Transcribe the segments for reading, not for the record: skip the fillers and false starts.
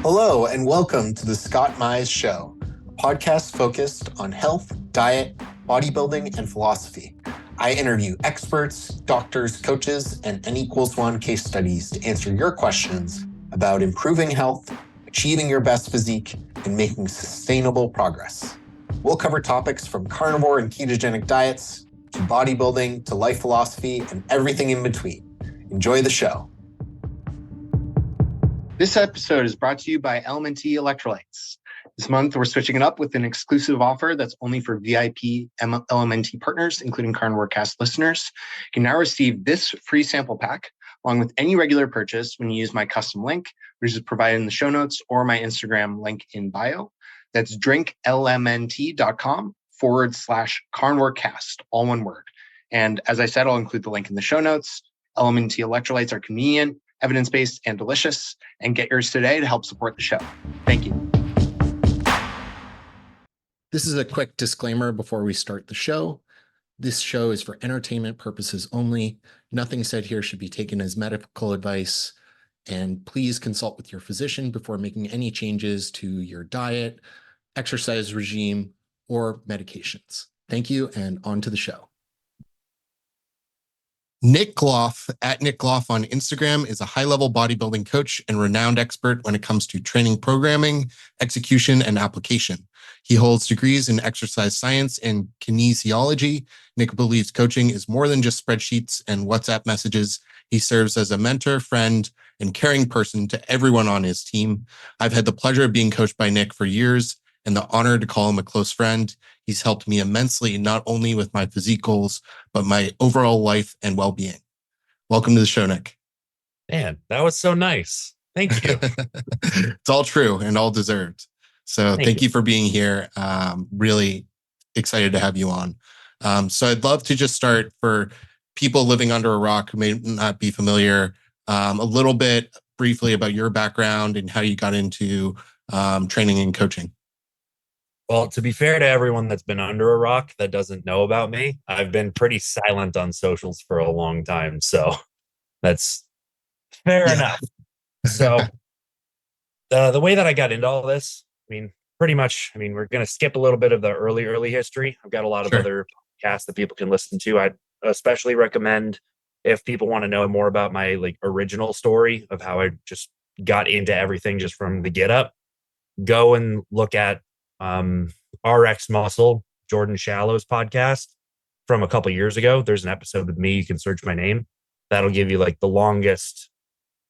Hello, and welcome to the Scott Mize Show, a podcast focused on health, diet, bodybuilding, and philosophy. I interview experts, doctors, coaches, and N=1 case studies to answer your questions about improving health, achieving your best physique, and making sustainable progress. We'll cover topics from carnivore and ketogenic diets to bodybuilding to life philosophy and everything in between. Enjoy the show. This episode is brought to you by LMNT Electrolytes. This month, we're switching it up with an exclusive offer that's only for VIP LMNT partners, including Carnivore Cast listeners. You can now receive this free sample pack along with any regular purchase when you use my custom link, which is provided in the show notes or my Instagram link in bio. That's drinklmnt.com/carnivorecast, all one word. And as I said, I'll include the link in the show notes. LMNT Electrolytes are convenient, evidence-based, and delicious, and get yours today to help support the show. Thank you. This is a quick disclaimer before we start the show. This show is for entertainment purposes only. Nothing said here should be taken as medical advice, and please consult with your physician before making any changes to your diet, exercise regime, or medications. Thank you, and on to the show. Nick Gloff, at Nick Gloff on Instagram, is a high-level bodybuilding coach and renowned expert when it comes to training programming, execution, and application. He holds degrees in exercise science and kinesiology. Nick believes coaching is more than just spreadsheets and WhatsApp messages. He serves as a mentor, friend, and caring person to everyone on his team. I've had the pleasure of being coached by Nick for years and the honor to call him a close friend. He's helped me immensely, not only with my physique goals, but my overall life and well-being. Welcome to the show, Nick. Man, that was so nice. Thank you. It's all true and all deserved. So thank you for being here. Really excited to have you on. So I'd love to just start for people living under a rock who may not be familiar, a little bit briefly about your background and how you got into training and coaching. Well, to be fair to everyone that's been under a rock that doesn't know about me, I've been pretty silent on socials for a long time. So that's fair enough. So the way that I got into all this, pretty much, we're going to skip a little bit of the early history. I've got a lot of other podcasts that people can listen to. I'd especially recommend if people want to know more about my original story of how I just got into everything just from the get up, go and look at RX Muscle, Jordan Shallow's podcast from a couple years ago. There's an episode with me. You can search my name. That'll give you the longest,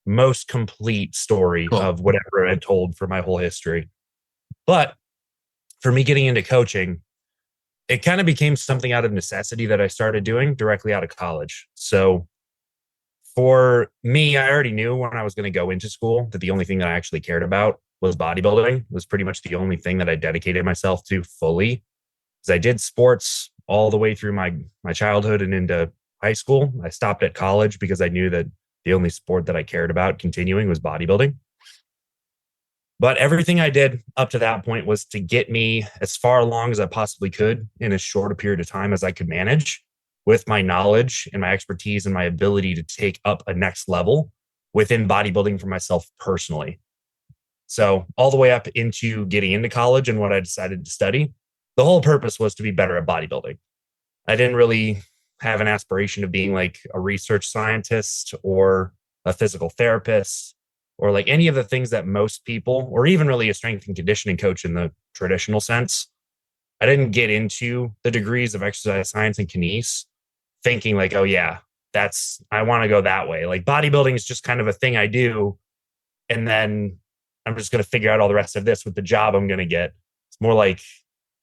most complete story of whatever I've told for my whole history. But for me getting into coaching, it kind of became something out of necessity that I started doing directly out of college. So for me, I already knew when I was going to go into school that the only thing that I actually cared about was bodybuilding. It was pretty much the only thing that I dedicated myself to fully. Because I did sports all the way through my childhood and into high school. I stopped at college because I knew that the only sport that I cared about continuing was bodybuilding. But everything I did up to that point was to get me as far along as I possibly could in as short a period of time as I could manage with my knowledge and my expertise and my ability to take up a next level within bodybuilding for myself personally. So all the way up into getting into college and what I decided to study, the whole purpose was to be better at bodybuilding. I didn't really have an aspiration of being a research scientist or a physical therapist or any of the things that most people, or even really a strength and conditioning coach in the traditional sense. I didn't get into the degrees of exercise science and kines thinking oh yeah, I want to go that way. Bodybuilding is just kind of a thing I do. And then I'm just going to figure out all the rest of this with the job I'm going to get. It's more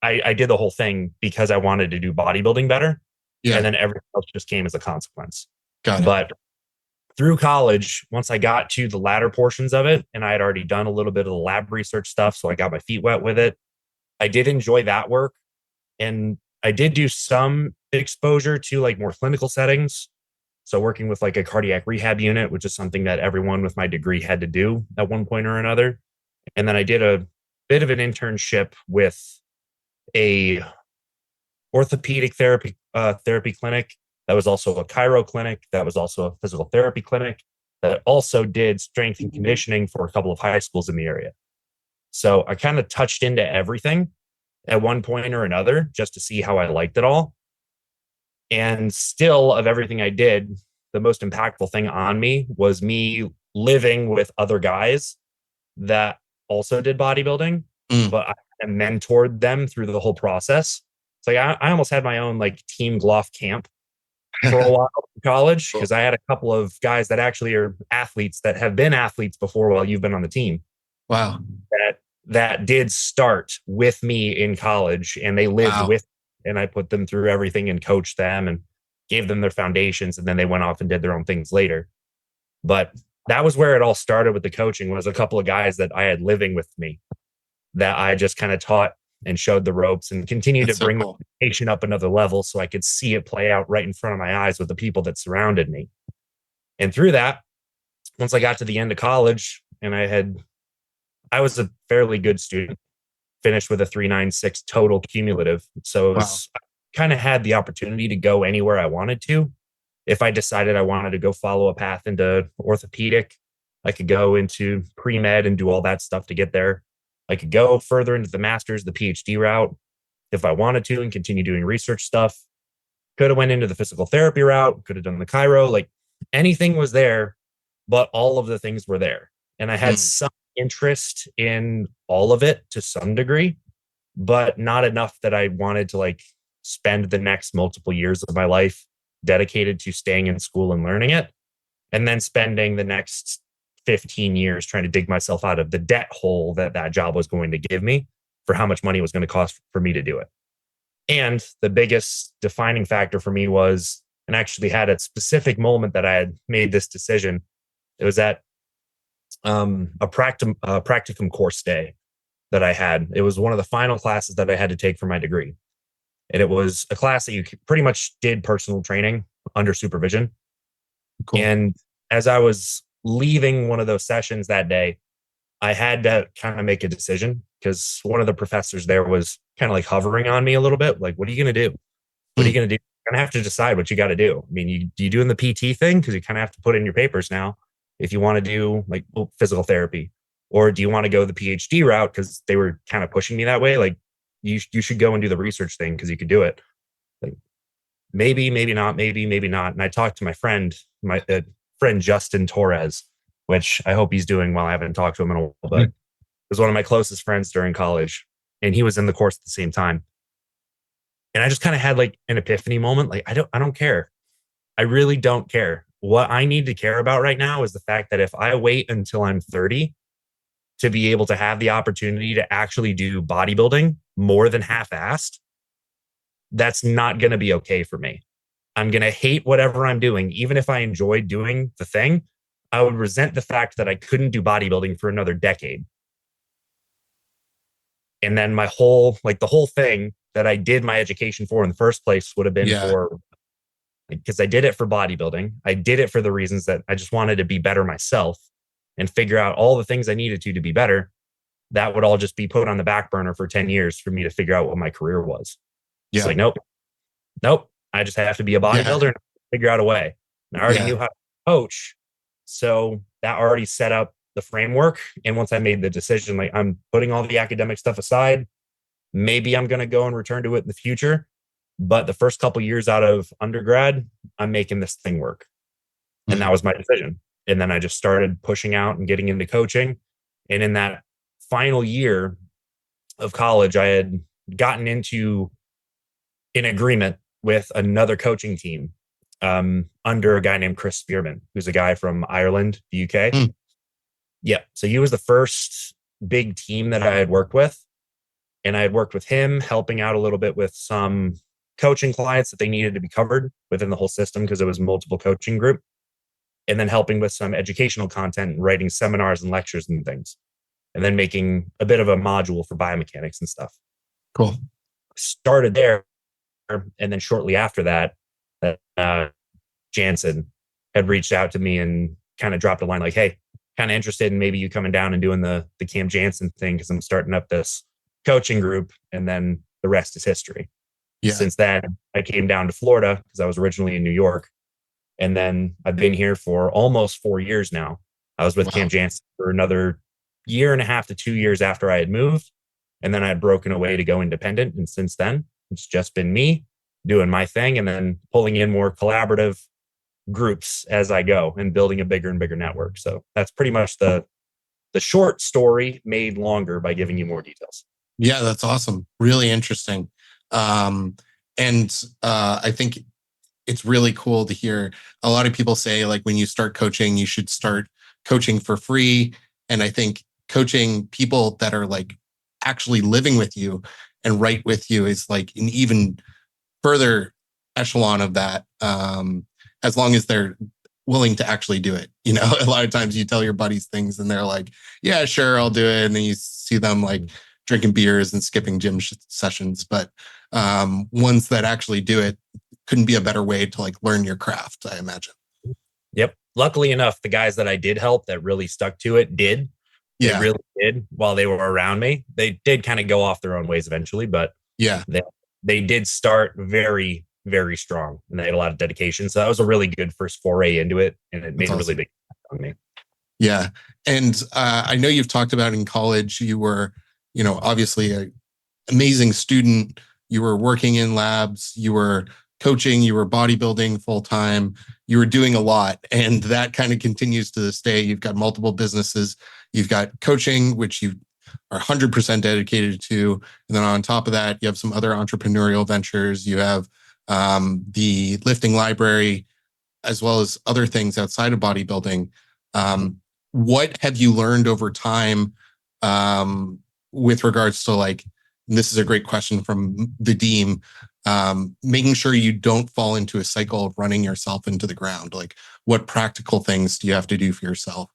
I did the whole thing because I wanted to do bodybuilding better. Yeah. And then everything else just came as a consequence. Got it. But through college, once I got to the latter portions of it, and I had already done a little bit of the lab research stuff, so I got my feet wet with it. I did enjoy that work. And I did do some exposure to more clinical settings. So working with a cardiac rehab unit, which is something that everyone with my degree had to do at one point or another. And then I did a bit of an internship with a orthopedic therapy clinic. That was also a chiro clinic. That was also a physical therapy clinic. that also did strength and conditioning for a couple of high schools in the area. So I kind of touched into everything at one point or another just to see how I liked it all. And still, of everything I did, the most impactful thing on me was me living with other guys that also did bodybuilding, but I mentored them through the whole process. So I almost had my own like team Gloff camp for a while in college because I had a couple of guys that actually are athletes that have been athletes before while you've been on the team. Wow. That did start with me in college, and they lived with me, and I put them through everything and coached them and gave them their foundations, and then they went off and did their own things later. But that was where it all started with the coaching, was a couple of guys that I had living with me that I just kind of taught and showed the ropes and continued to bring my education up another level so I could see it play out right in front of my eyes with the people that surrounded me. And through that, once I got to the end of college and I was a fairly good student, finished with a 3.96 total cumulative. So it was, I kind of had the opportunity to go anywhere I wanted to. If I decided I wanted to go follow a path into orthopedic, I could go into pre-med and do all that stuff to get there. I could go further into the master's, the PhD route, if I wanted to, and continue doing research stuff. Could have went into the physical therapy route, could have done the chiro, like anything was there, but all of the things were there. And I had some interest in all of it to some degree, but not enough that I wanted to like spend the next multiple years of my life dedicated to staying in school and learning it, and then spending the next 15 years trying to dig myself out of the debt hole that job was going to give me for how much money it was going to cost for me to do it. And the biggest defining factor for me was, and actually had a specific moment that I had made this decision. It was at a practicum course day that I had. It was one of the final classes that I had to take for my degree. And it was a class that you pretty much did personal training under supervision. Cool. And as I was leaving one of those sessions that day, I had to kind of make a decision because one of the professors there was kind of like hovering on me a little bit. Like, what are you going to do? What are you going to do? You're going to have to decide what you got to do. I mean, you doing the PT thing because you kind of have to put in your papers now if you want to do like physical therapy, or do you want to go the PhD route? Because they were kind of pushing me that way. Like, you should go and do the research thing because you could do it. Like, maybe not, maybe not. And I talked to my friend Justin Torres, which I hope he's doing well. I haven't talked to him in a while, but it was one of my closest friends during college, and he was in the course at the same time. And I just kind of had like an epiphany moment. Like, I don't care. I really don't care. What I need to care about right now is the fact that if I wait until I'm 30 to be able to have the opportunity to actually do bodybuilding more than half-assed, that's not going to be okay for me. I'm going to hate whatever I'm doing. Even if I enjoyed doing the thing, I would resent the fact that I couldn't do bodybuilding for another decade. And then the whole thing that I did my education for in the first place would have been for, because I did it for bodybuilding. I did it for the reasons that I just wanted to be better myself and figure out all the things I needed to be better. That would all just be put on the back burner for 10 years for me to figure out what my career was. It's like, nope. I just have to be a bodybuilder and figure out a way. And I already knew how to coach. So that already set up the framework. And once I made the decision, like, I'm putting all the academic stuff aside, maybe I'm going to go and return to it in the future. But the first couple years out of undergrad, I'm making this thing work. And that was my decision. And then I just started pushing out and getting into coaching. And in that final year of college, I had gotten into an agreement with another coaching team under a guy named Chris Spearman, who's a guy from Ireland, the UK. Yeah. So he was the first big team that I had worked with. And I had worked with him, helping out a little bit with some coaching clients that they needed to be covered within the whole system because it was multiple coaching group. And then helping with some educational content and writing seminars and lectures and things. And then making a bit of a module for biomechanics and stuff. Cool. Started there. And then shortly after that, Jansen had reached out to me and kind of dropped a line like, hey, kind of interested in maybe you coming down and doing the Cam Jansen thing because I'm starting up this coaching group, and then the rest is history. Since then, I came down to Florida because I was originally in New York, And then I've been here for almost 4 years now. I was with Wow. Camp Jansen for another year and a half to 2 years after I had moved. And then I had broken away to go independent. And since then, it's just been me doing my thing and then pulling in more collaborative groups as I go and building a bigger and bigger network. So that's pretty much the short story made longer by giving you more details. Yeah, that's awesome. Really interesting. Um, and I think it's really cool to hear. A lot of people say, like, when you start coaching, you should start coaching for free. And I think coaching people that are like actually living with you and right with you is like an even further echelon of that. As long as they're willing to actually do it. You know, a lot of times you tell your buddies things and they're like, yeah, sure, I'll do it. And then you see them like drinking beers and skipping gym sessions. But ones that actually do it, couldn't be a better way to like learn your craft, I imagine. Yep. Luckily enough, the guys that I did help that really stuck to it did. They Yeah. really did while they were around me. They did kind of go off their own ways eventually, but Yeah. they did start very, very strong and they had a lot of dedication. So that was a really good first foray into it. And it That's made a really awesome. big impact on me. Yeah. And I know you've talked about in college, you were, you know, obviously an amazing student. You were working in labs, you were coaching, you were bodybuilding full time, you were doing a lot. And that kind of continues to this day. You've got multiple businesses, you've got coaching, which you are 100% dedicated to. And then on top of that, you have some other entrepreneurial ventures. You have the lifting library, as well as other things outside of bodybuilding. What have you learned over time with regards to like, this is a great question from the Deem, making sure you don't fall into a cycle of running yourself into the ground? Like, what practical things do you have to do for yourself?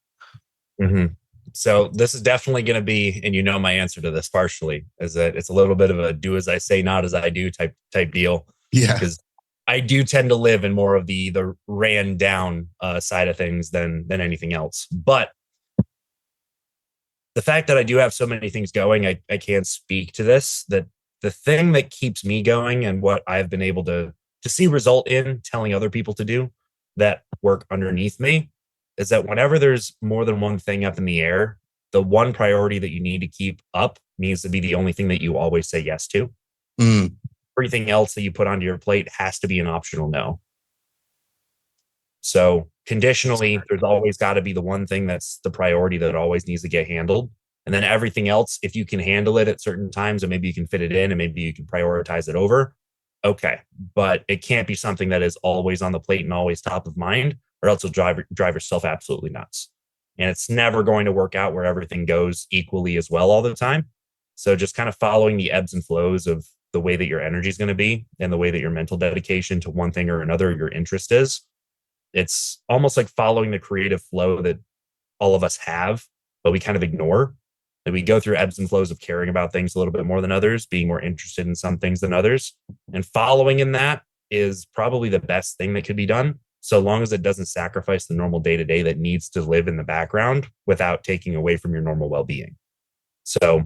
Mm-hmm. So this is definitely going to be, and you know my answer to this partially is that it's a little bit of a do as I say, not as I do type deal. Yeah. Because I do tend to live in more of the ran down side of things than anything else. But the fact that I do have so many things going, I can't speak to this. That the thing that keeps me going and what I've been able to see result in telling other people to do that work underneath me is that whenever there's more than one thing up in the air, the one priority that you need to keep up needs to be the only thing that you always say yes to. Mm, Everything else that you put onto your plate has to be an optional no. So conditionally, there's always got to be the one thing that's the priority that always needs to get handled. And then everything else, if you can handle it at certain times, and maybe you can fit it in and maybe you can prioritize it over, okay. But it can't be something that is always on the plate and always top of mind, or else you'll drive yourself absolutely nuts. And it's never going to work out where everything goes equally as well all the time. So just kind of following the ebbs and flows of the way that your energy is going to be and the way that your mental dedication to one thing or another, your interest is. It's almost like following the creative flow that all of us have, but we kind of ignore. That we go through ebbs and flows of caring about things a little bit more than others, being more interested in some things than others. And following in that is probably the best thing that could be done, so long as it doesn't sacrifice the normal day to day that needs to live in the background without taking away from your normal well being. So,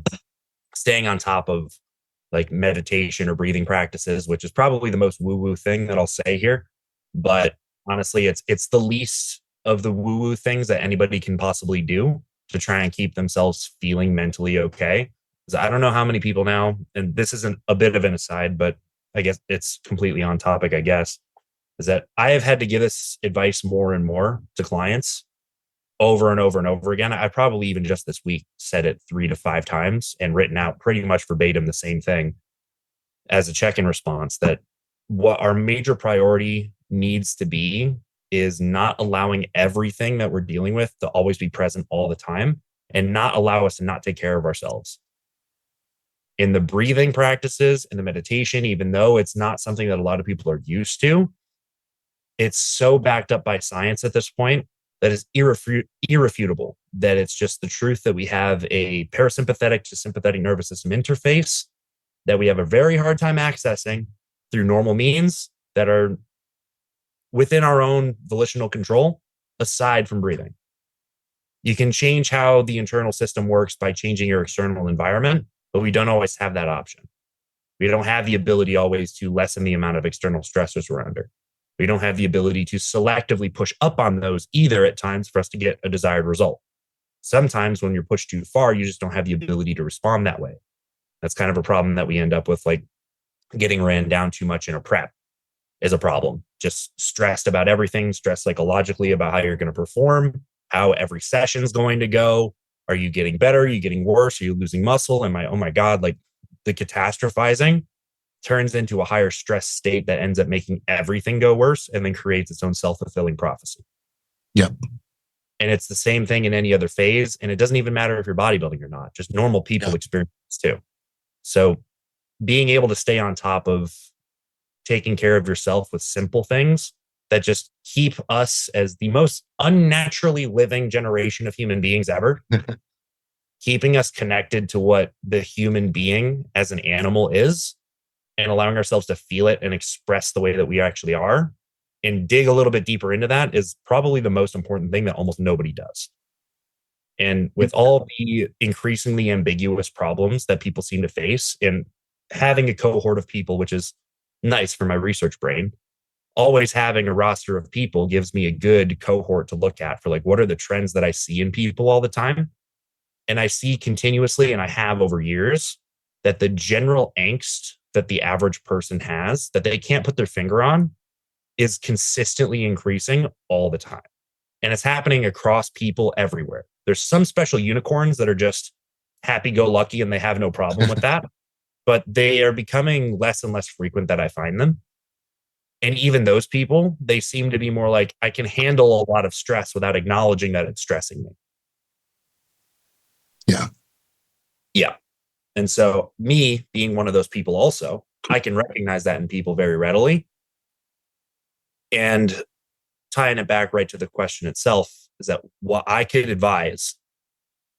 staying on top of like meditation or breathing practices, which is probably the most woo woo thing that I'll say here. But honestly, it's the least of the woo woo things that anybody can possibly do to try and keep themselves feeling mentally okay. Because I don't know how many people now, and this isn't a bit of an aside, but I guess it's completely on topic, I guess, is that I have had to give this advice more and more to clients over and over and over again. I probably even just this week said it 3 to 5 times and written out pretty much verbatim the same thing as a check-in response, that what our major priority needs to be is not allowing everything that we're dealing with to always be present all the time and not allow us to not take care of ourselves. In the breathing practices and the meditation, even though it's not something that a lot of people are used to, it's so backed up by science at this point that is irrefutable, that it's just the truth that we have a parasympathetic to sympathetic nervous system interface that we have a very hard time accessing through normal means that are within our own volitional control, aside from breathing. You can change how the internal system works by changing your external environment, but we don't always have that option. We don't have the ability always to lessen the amount of external stressors we're under. We don't have the ability to selectively push up on those either at times for us to get a desired result. Sometimes when you're pushed too far, you just don't have the ability to respond that way. That's kind of a problem that we end up with, like getting ran down too much in a prep is a problem. Just stressed about everything, stressed psychologically about how you're going to perform, how every session is going to go. Are you getting better? Are you getting worse? Are you losing muscle? Oh my God, like the catastrophizing turns into a higher stress state that ends up making everything go worse and then creates its own self-fulfilling prophecy. Yep. And it's the same thing in any other phase. And it doesn't even matter if you're bodybuilding or not, just normal people experience this too. So being able to stay on top of taking care of yourself with simple things that just keep us as the most unnaturally living generation of human beings ever, keeping us connected to what the human being as an animal is, and allowing ourselves to feel it and express the way that we actually are and dig a little bit deeper into that is probably the most important thing that almost nobody does. And with all the increasingly ambiguous problems that people seem to face, and having a cohort of people, which is nice for my research brain, always having a roster of people gives me a good cohort to look at for like, what are the trends that I see in people all the time? And I see continuously, and I have over years, that the general angst that the average person has that they can't put their finger on is consistently increasing all the time. And it's happening across people everywhere. There's some special unicorns that are just happy-go-lucky and they have no problem with that. But they are becoming less and less frequent that I find them. And even those people, they seem to be more like, I can handle a lot of stress without acknowledging that it's stressing me. Yeah. Yeah. And so me being one of those people also, I can recognize that in people very readily. And tying it back right to the question itself is that what I could advise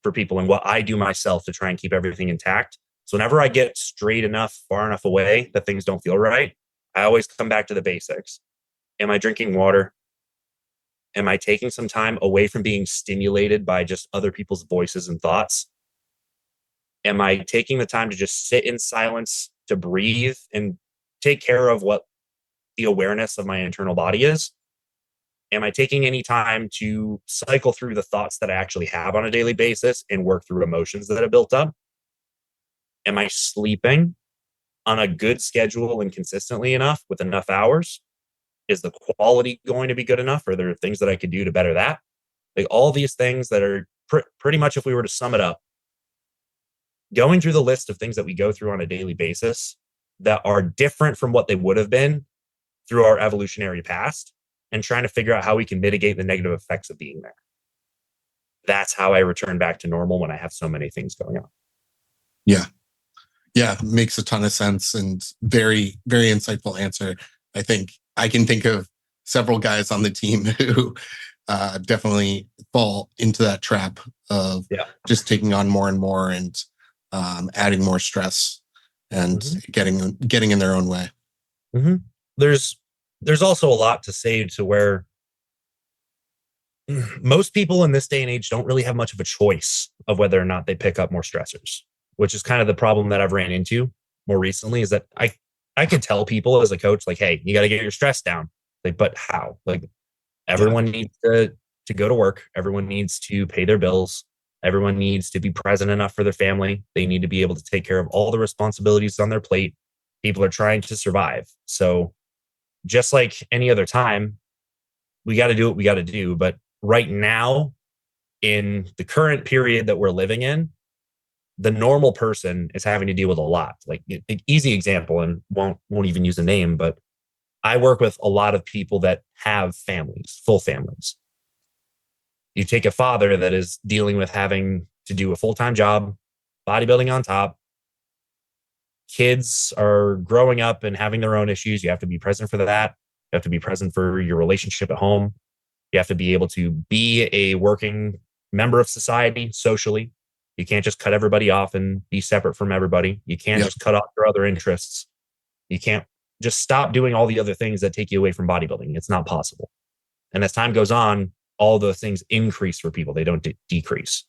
for people and what I do myself to try and keep everything intact. So whenever I get straight enough, far enough away that things don't feel right, I always come back to the basics. Am I drinking water? Am I taking some time away from being stimulated by just other people's voices and thoughts? Am I taking the time to just sit in silence, to breathe and take care of what the awareness of my internal body is? Am I taking any time to cycle through the thoughts that I actually have on a daily basis and work through emotions that have built up? Am I sleeping on a good schedule and consistently enough with enough hours? Is the quality going to be good enough? Are there things that I could do to better that? Like all these things that are pretty much, if we were to sum it up, going through the list of things that we go through on a daily basis that are different from what they would have been through our evolutionary past, and trying to figure out how we can mitigate the negative effects of being there. That's how I return back to normal when I have so many things going on. Yeah. Yeah. Makes a ton of sense and very, very insightful answer. I think I can think of several guys on the team who definitely fall into that trap of just taking on more and more and adding more stress and getting in their own way. Mm-hmm. There's also a lot to say to where most people in this day and age don't really have much of a choice of whether or not they pick up more stressors, which is kind of the problem that I've ran into more recently, is that I could tell people as a coach, like, hey, you got to get your stress down. Like, but how? Like, everyone needs to go to work. Everyone needs to pay their bills. Everyone needs to be present enough for their family. They need to be able to take care of all the responsibilities on their plate. People are trying to survive. So just like any other time, we got to do what we got to do. But right now, in the current period that we're living in, the normal person is having to deal with a lot. Like an easy example, and won't even use a name, but I work with a lot of people that have families, full families. You take a father that is dealing with having to do a full-time job, bodybuilding on top. Kids are growing up and having their own issues. You have to be present for that. You have to be present for your relationship at home. You have to be able to be a working member of society socially. You can't just cut everybody off and be separate from everybody. You can't just cut off your other interests. You can't just stop doing all the other things that take you away from bodybuilding. It's not possible. And as time goes on, all those things increase for people. They don't decrease.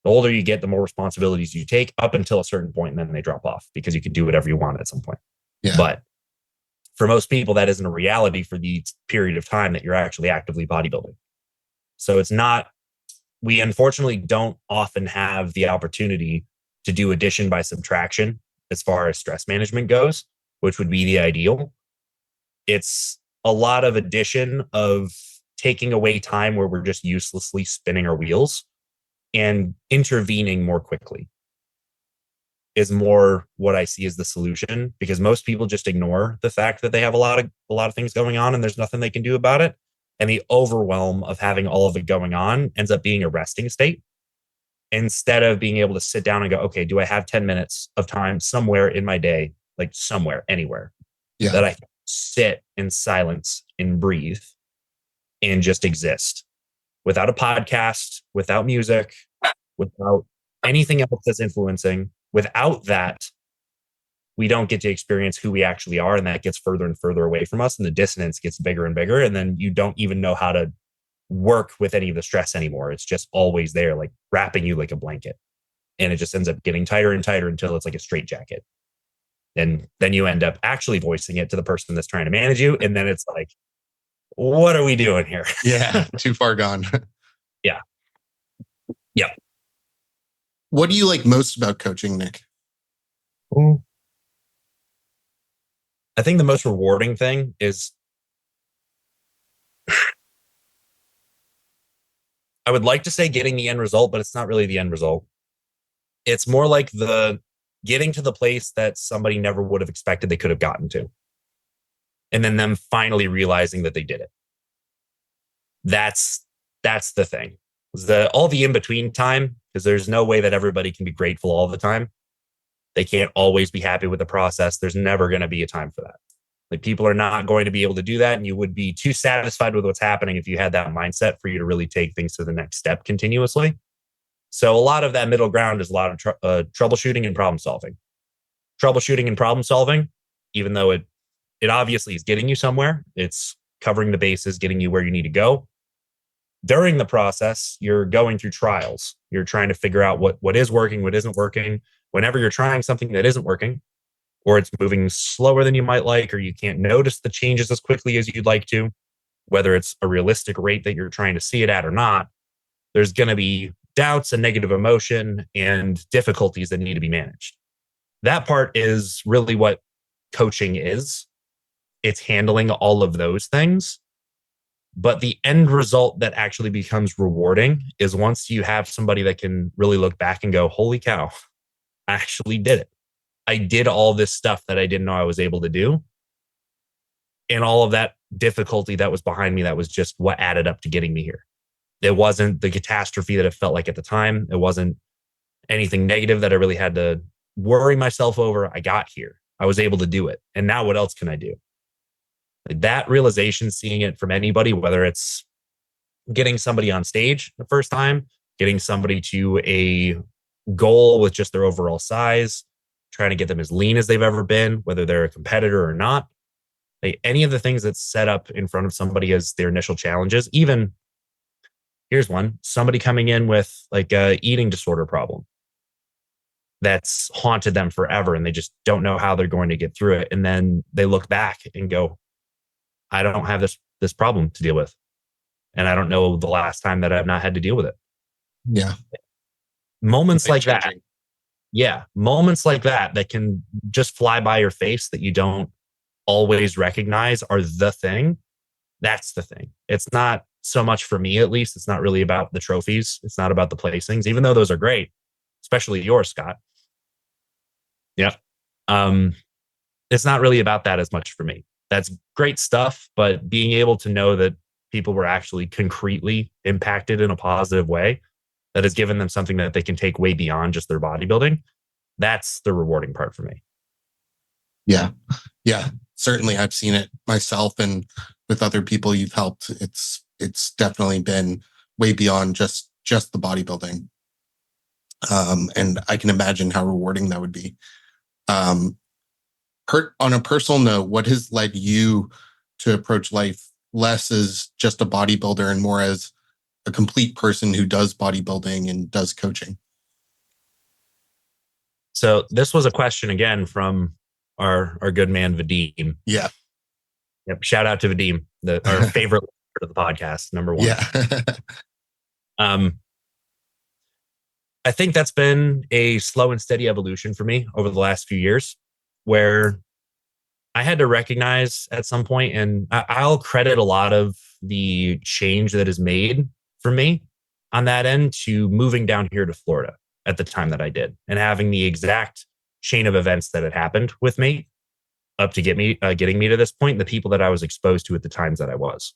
The older you get, the more responsibilities you take up until a certain point, and then they drop off because you can do whatever you want at some point. Yeah. But for most people, that isn't a reality for the period of time that you're actually actively bodybuilding. So it's not, we unfortunately don't often have the opportunity to do addition by subtraction as far as stress management goes, which would be the ideal. It's a lot of addition of taking away time where we're just uselessly spinning our wheels and intervening more quickly is more what I see as the solution, because most people just ignore the fact that they have a lot of things going on and there's nothing they can do about it. And the overwhelm of having all of it going on ends up being a resting state instead of being able to sit down and go, okay, do I have 10 minutes of time somewhere in my day, like somewhere, anywhere, that I can sit in silence and breathe and just exist without a podcast, without music, without anything else that's influencing. Without that, we don't get to experience who we actually are. And that gets further and further away from us. And the dissonance gets bigger and bigger. And then you don't even know how to work with any of the stress anymore. It's just always there, like wrapping you like a blanket. And it just ends up getting tighter and tighter until it's like a straitjacket. And then you end up actually voicing it to the person that's trying to manage you. And then it's like, what are we doing here? Yeah, too far gone. Yeah. Yeah. What do you like most about coaching, Nick? I think the most rewarding thing is I would like to say getting the end result, but it's not really the end result. It's more like the getting to the place that somebody never would have expected they could have gotten to. And then them finally realizing that they did it. That's the thing. All the in-between time, because there's no way that everybody can be grateful all the time. They can't always be happy with the process. There's never going to be a time for that. Like, people are not going to be able to do that. And you would be too satisfied with what's happening if you had that mindset for you to really take things to the next step continuously. So a lot of that middle ground is a lot of troubleshooting and problem solving. Troubleshooting and problem solving, even though it obviously is getting you somewhere, it's covering the bases, getting you where you need to go. During the process, you're going through trials. You're trying to figure out what is working, what isn't working. Whenever you're trying something that isn't working, or it's moving slower than you might like, or you can't notice the changes as quickly as you'd like to, whether it's a realistic rate that you're trying to see it at or not, there's going to be doubts and negative emotion and difficulties that need to be managed. That part is really what coaching is. It's handling all of those things. But the end result that actually becomes rewarding is once you have somebody that can really look back and go, holy cow, I actually did it. I did all this stuff that I didn't know I was able to do. And all of that difficulty that was behind me, that was just what added up to getting me here. It wasn't the catastrophe that it felt like at the time. It wasn't anything negative that I really had to worry myself over. I got here. I was able to do it. And now what else can I do? That realization, seeing it from anybody, whether it's getting somebody on stage the first time, getting somebody to a goal with just their overall size, trying to get them as lean as they've ever been, whether they're a competitor or not. Like, any of the things that's set up in front of somebody as their initial challenges, even here's one, somebody coming in with like a eating disorder problem that's haunted them forever and they just don't know how they're going to get through it. And then they look back and go, I don't have this problem to deal with. And I don't know the last time that I've not had to deal with it. Yeah. Moments like that. Yeah. Moments like that can just fly by your face that you don't always recognize are the thing. That's the thing. It's not so much, for me at least, it's not really about the trophies. It's not about the placings, even though those are great, especially yours, Scott. Yeah. It's not really about that as much for me. That's great stuff, but being able to know that people were actually concretely impacted in a positive way that has given them something that they can take way beyond just their bodybuilding, that's the rewarding part for me. Yeah. Yeah. Certainly I've seen it myself, and with other people you've helped, it's definitely been way beyond just the bodybuilding. And I can imagine how rewarding that would be. On a personal note, what has led you to approach life less as just a bodybuilder and more as a complete person who does bodybuilding and does coaching? So this was a question again from our good man Vadim. Yeah. Yep. Shout out to Vadim, our favorite part of the podcast, number one. Yeah. Um, I think that's been a slow and steady evolution for me over the last few years, where I had to recognize at some point, and I'll credit a lot of the change that is made for me on that end to moving down here to Florida at the time that I did, and having the exact chain of events that had happened with me up to getting me to this point, the people that I was exposed to at the times that I was.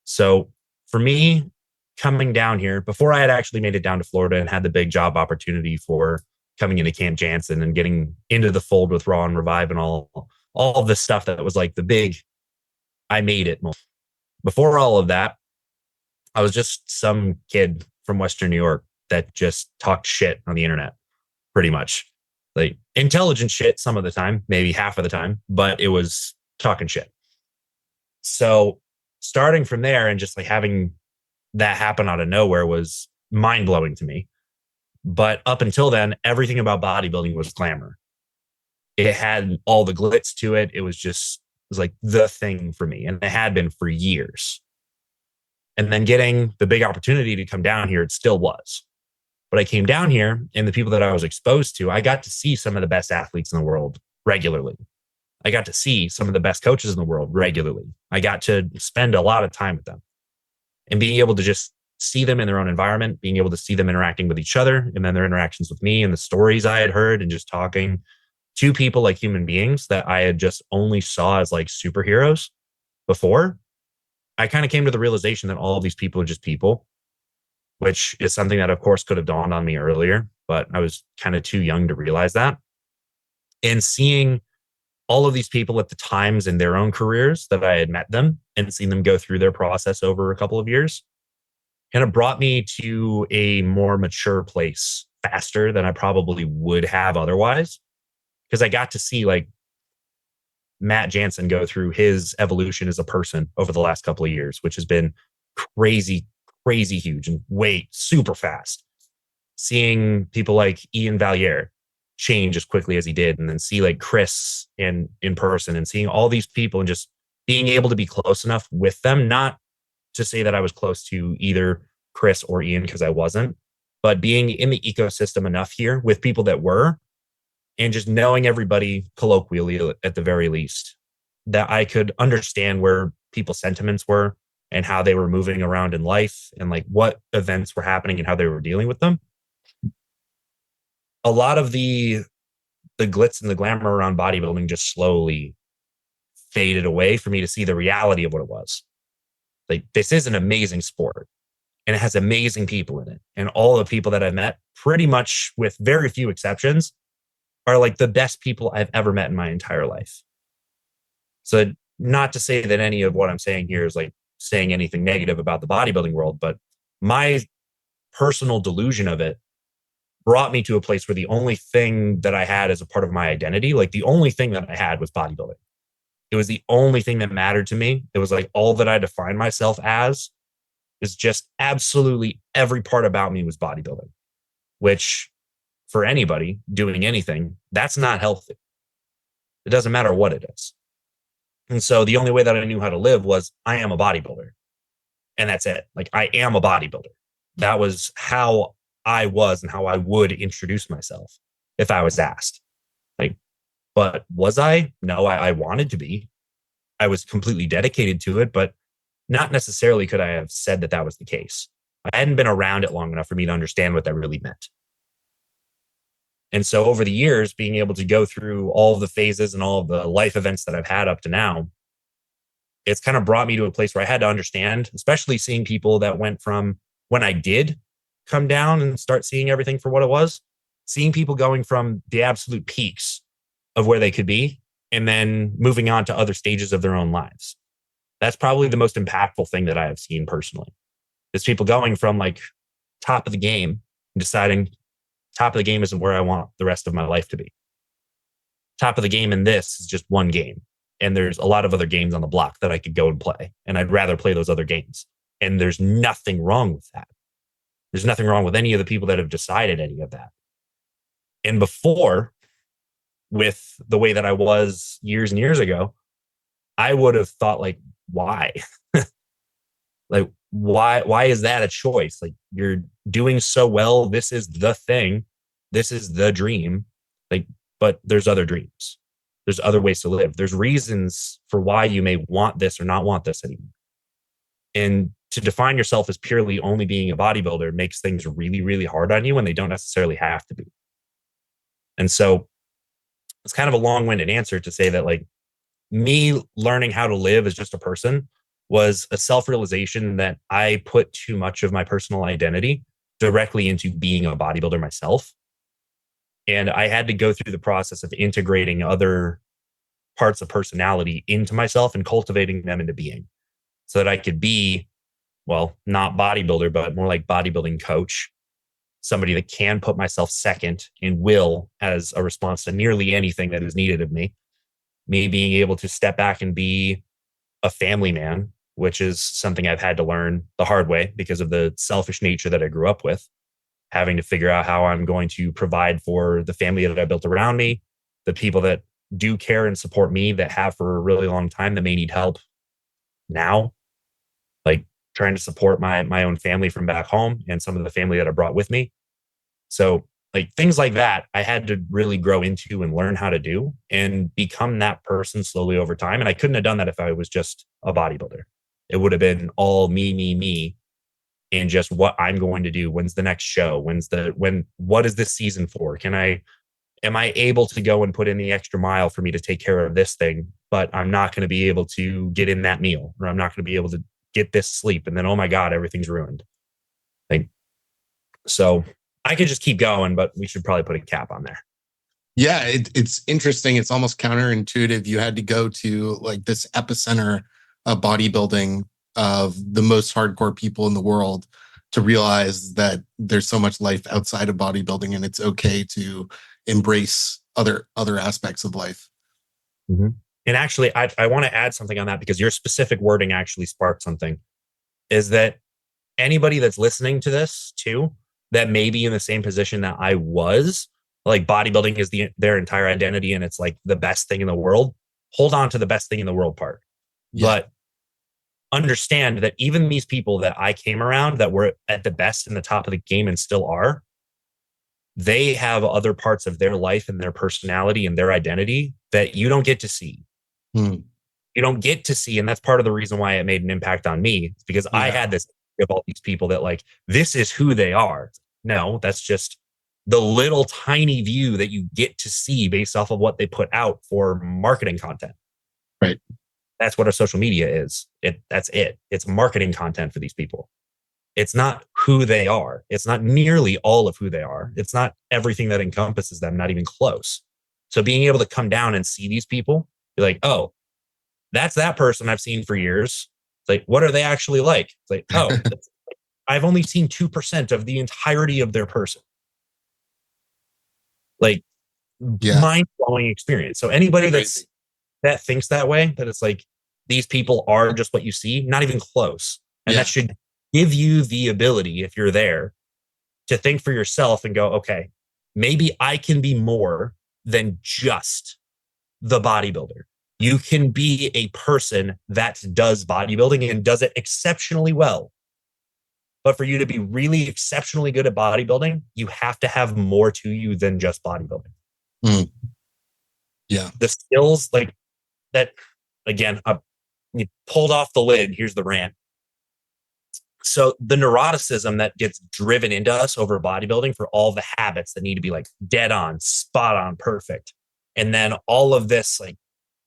So for me, coming down here before I had actually made it down to Florida and had the big job opportunity for coming into Camp Jansen and getting into the fold with Raw and Revive and all of this stuff that was like the big I made it moment. Before all of that, I was just some kid from Western New York that just talked shit on the internet, pretty much. Like intelligent shit some of the time, maybe half of the time, but it was talking shit. So starting from there and just like having that happen out of nowhere was mind blowing to me. But up until then, everything about bodybuilding was glamour. It had all the glitz to it. It was like the thing for me. And it had been for years. And then getting the big opportunity to come down here, it still was. But I came down here and the people that I was exposed to, I got to see some of the best athletes in the world regularly. I got to see some of the best coaches in the world regularly. I got to spend a lot of time with them and being able to just see them in their own environment, being able to see them interacting with each other and then their interactions with me and the stories I had heard and just talking to people like human beings that I had just only saw as like superheroes before. I kind of came to the realization that all of these people are just people, which is something that of course could have dawned on me earlier, but I was kind of too young to realize that. And seeing all of these people at the times in their own careers that I had met them and seen them go through their process over a couple of years kind of brought me to a more mature place faster than I probably would have otherwise. Because I got to see like Matt Jansen go through his evolution as a person over the last couple of years, which has been crazy, crazy huge and way super fast. Seeing people like Ian Valier change as quickly as he did, and then see like Chris in person and seeing all these people and just being able to be close enough with them, not to say that I was close to either Chris or Ian because I wasn't, but being in the ecosystem enough here with people that were, and just knowing everybody colloquially at the very least, that I could understand where people's sentiments were and how they were moving around in life and like what events were happening and how they were dealing with them. A lot of the glitz and the glamour around bodybuilding just slowly faded away for me to see the reality of what it was. Like, this is an amazing sport and it has amazing people in it. And all the people that I've met, pretty much with very few exceptions, are like the best people I've ever met in my entire life. So not to say that any of what I'm saying here is like saying anything negative about the bodybuilding world, but my personal delusion of it brought me to a place where the only thing that I had as a part of my identity, like the only thing that I had was bodybuilding. It was the only thing that mattered to me. It was like all that I defined myself as is just absolutely every part about me was bodybuilding, which for anybody doing anything, that's not healthy. It doesn't matter what it is. And so the only way that I knew how to live was I am a bodybuilder. And that's it. Like, I am a bodybuilder. That was how I was and how I would introduce myself if I was asked. Like, but was I? No, I wanted to be. I was completely dedicated to it, but not necessarily could I have said that that was the case. I hadn't been around it long enough for me to understand what that really meant. And so over the years, being able to go through all of the phases and all of the life events that I've had up to now, it's kind of brought me to a place where I had to understand, especially seeing people that went from when I did come down and start seeing everything for what it was, seeing people going from the absolute peaks of where they could be and then moving on to other stages of their own lives. That's probably the most impactful thing that I have seen personally, is people going from like top of the game and deciding top of the game isn't where I want the rest of my life to be. Top of the game in this is just one game. And there's a lot of other games on the block that I could go and play. And I'd rather play those other games. And there's nothing wrong with that. There's nothing wrong with any of the people that have decided any of that. And before, with the way that I was years and years ago, I would have thought like, why? Like, why is that a choice? Like, you're doing so well. This is the thing. This is the dream. Like, but there's other dreams. There's other ways to live. There's reasons for why you may want this or not want this anymore. And to define yourself as purely only being a bodybuilder makes things really, really hard on you when they don't necessarily have to be. And so it's kind of a long-winded answer to say that, like, me learning how to live as just a person was a self-realization that I put too much of my personal identity directly into being a bodybuilder myself. And I had to go through the process of integrating other parts of personality into myself and cultivating them into being so that I could be, well, not bodybuilder, but more like bodybuilding coach, somebody that can put myself second and will as a response to nearly anything that is needed of me. Me being able to step back and be a family man, which is something I've had to learn the hard way because of the selfish nature that I grew up with, having to figure out how I'm going to provide for the family that I built around me, the people that do care and support me that have for a really long time that may need help now, like trying to support my own family from back home and some of the family that I brought with me. So like things like that, I had to really grow into and learn how to do and become that person slowly over time. And I couldn't have done that if I was just a bodybuilder. It would have been all me, and just what I'm going to do. When's the next show? What is this season for? Am I able to go and put in the extra mile for me to take care of this thing, but I'm not going to be able to get in that meal, or I'm not going to be able to get this sleep. And then, oh my God, everything's ruined. Like, so I could just keep going, but we should probably put a cap on there. Yeah, it's interesting. It's almost counterintuitive. You had to go to like this epicenter of bodybuilding of the most hardcore people in the world to realize that there's so much life outside of bodybuilding, and it's okay to embrace other aspects of life. Mm-hmm. And actually, I want to add something on that because your specific wording actually sparked something. Is that anybody that's listening to this too, that may be in the same position that I was, like bodybuilding is their entire identity and it's like the best thing in the world. Hold on to the best thing in the world part. Yeah. But understand that even these people that I came around that were at the best in the top of the game and still are, they have other parts of their life and their personality and their identity that you don't get to see. You don't get to see. And that's part of the reason why it made an impact on me, because I had this of all these people that like, this is who they are. No, that's just the little tiny view that you get to see based off of what they put out for marketing content. Right. That's what our social media is. That's it. It's marketing content for these people. It's not who they are. It's not nearly all of who they are. It's not everything that encompasses them, not even close. So being able to come down and see these people, be like, oh, that's that person I've seen for years. It's like, what are they actually like? It's like, oh, I've only seen 2% of the entirety of their person. Like, mind-blowing experience. So anybody that thinks that way, that it's like, these people are just what you see, not even close. And that should give you the ability, if you're there, to think for yourself and go, okay, maybe I can be more than just the bodybuilder. You can be a person that does bodybuilding and does it exceptionally well. But for you to be really exceptionally good at bodybuilding, you have to have more to you than just bodybuilding. Yeah. The skills like that, again, you pulled off the lid. Here's the rant. So the neuroticism that gets driven into us over bodybuilding for all the habits that need to be like dead on, spot on, perfect. And then all of this, like,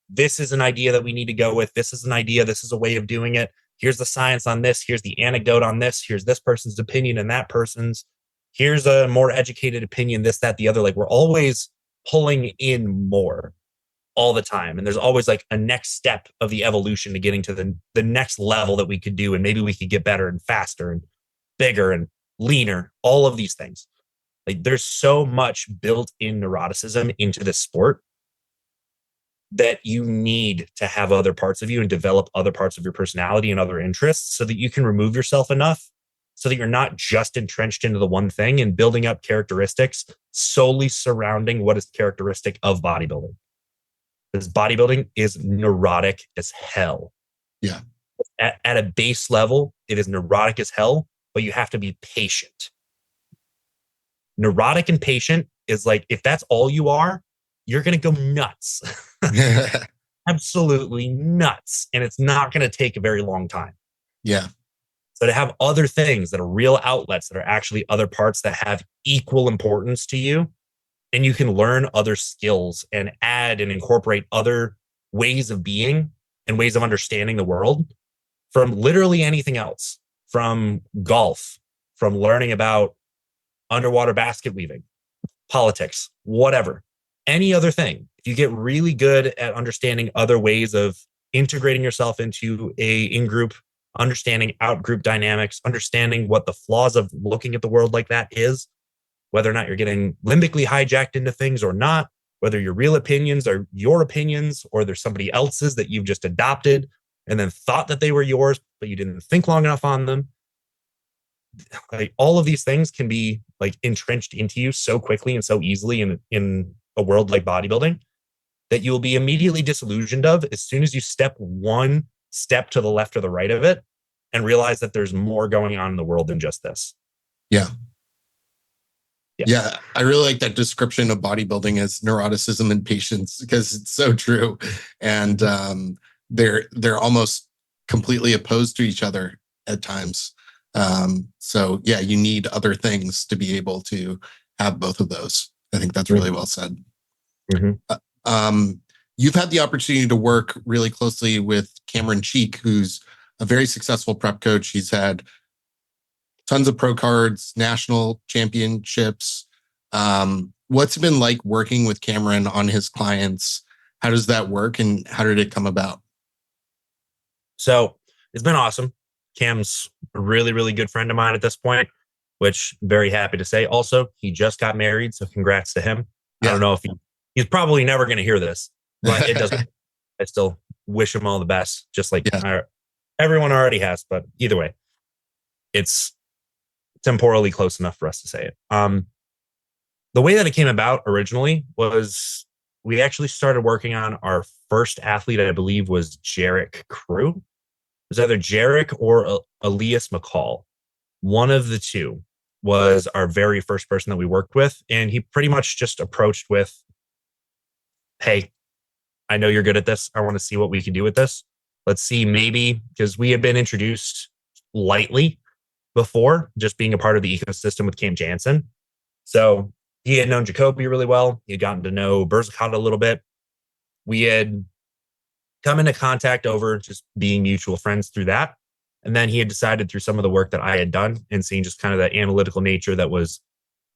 this is an idea that we need to go with. This is an idea. This is a way of doing it. Here's the science on this. Here's the anecdote on this. Here's this person's opinion and that person's. Here's a more educated opinion, this, that, the other. Like, we're always pulling in more all the time. And there's always like a next step of the evolution to getting to the next level that we could do. And maybe we could get better and faster and bigger and leaner, all of these things. Like, there's so much built-in neuroticism into this sport that you need to have other parts of you and develop other parts of your personality and other interests so that you can remove yourself enough so that you're not just entrenched into the one thing and building up characteristics solely surrounding what is characteristic of bodybuilding. Because bodybuilding is neurotic as hell. Yeah. At a base level, it is neurotic as hell, but you have to be patient. Neurotic and patient is like, if that's all you are, you're going to go nuts. Absolutely nuts. And it's not going to take a very long time. Yeah. So to have other things that are real outlets that are actually other parts that have equal importance to you, and you can learn other skills and add and incorporate other ways of being and ways of understanding the world from literally anything else, from golf, from learning about underwater basket weaving, politics, whatever, any other thing. If you get really good at understanding other ways of integrating yourself into a in-group, understanding out-group dynamics, understanding what the flaws of looking at the world like that is, whether or not you're getting limbically hijacked into things or not, whether your real opinions are your opinions or there's somebody else's that you've just adopted and then thought that they were yours, but you didn't think long enough on them. Like all of these things can be like entrenched into you so quickly and so easily in a world like bodybuilding that you'll be immediately disillusioned of as soon as you step one step to the left or the right of it and realize that there's more going on in the world than just this. Yeah. Yeah, I really like that description of bodybuilding as neuroticism and patience because it's so true, and they're almost completely opposed to each other at times. So yeah, you need other things to be able to have both of those. I think that's really well said. You've had the opportunity to work really closely with Cameron Cheek, who's a very successful prep coach. He's had tons of pro cards, national championships. What's it been like working with Cameron on his clients? How does that work and how did it come about? So it's been awesome. Cam's a really, really good friend of mine at this point, which I'm very happy to say. Also, he just got married, so congrats to him. Yeah. I don't know if he's probably never going to hear this, but it doesn't. I still wish him all the best, just like everyone already has. But either way, it's temporally close enough for us to say it. The way that it came about originally was we actually started working on our first athlete, I believe, was Jarek Crew. It was either Jarek or Elias McCall. One of the two was our very first person that we worked with. And he pretty much just approached with, hey, I know you're good at this. I want to see what we can do with this. Let's see, maybe, because we had been introduced lightly before, just being a part of the ecosystem with Cam Jansen. So he had known Jacoby really well. He had gotten to know Berzacata a little bit. We had come into contact over just being mutual friends through that. And then he had decided through some of the work that I had done and seeing just kind of the analytical nature that was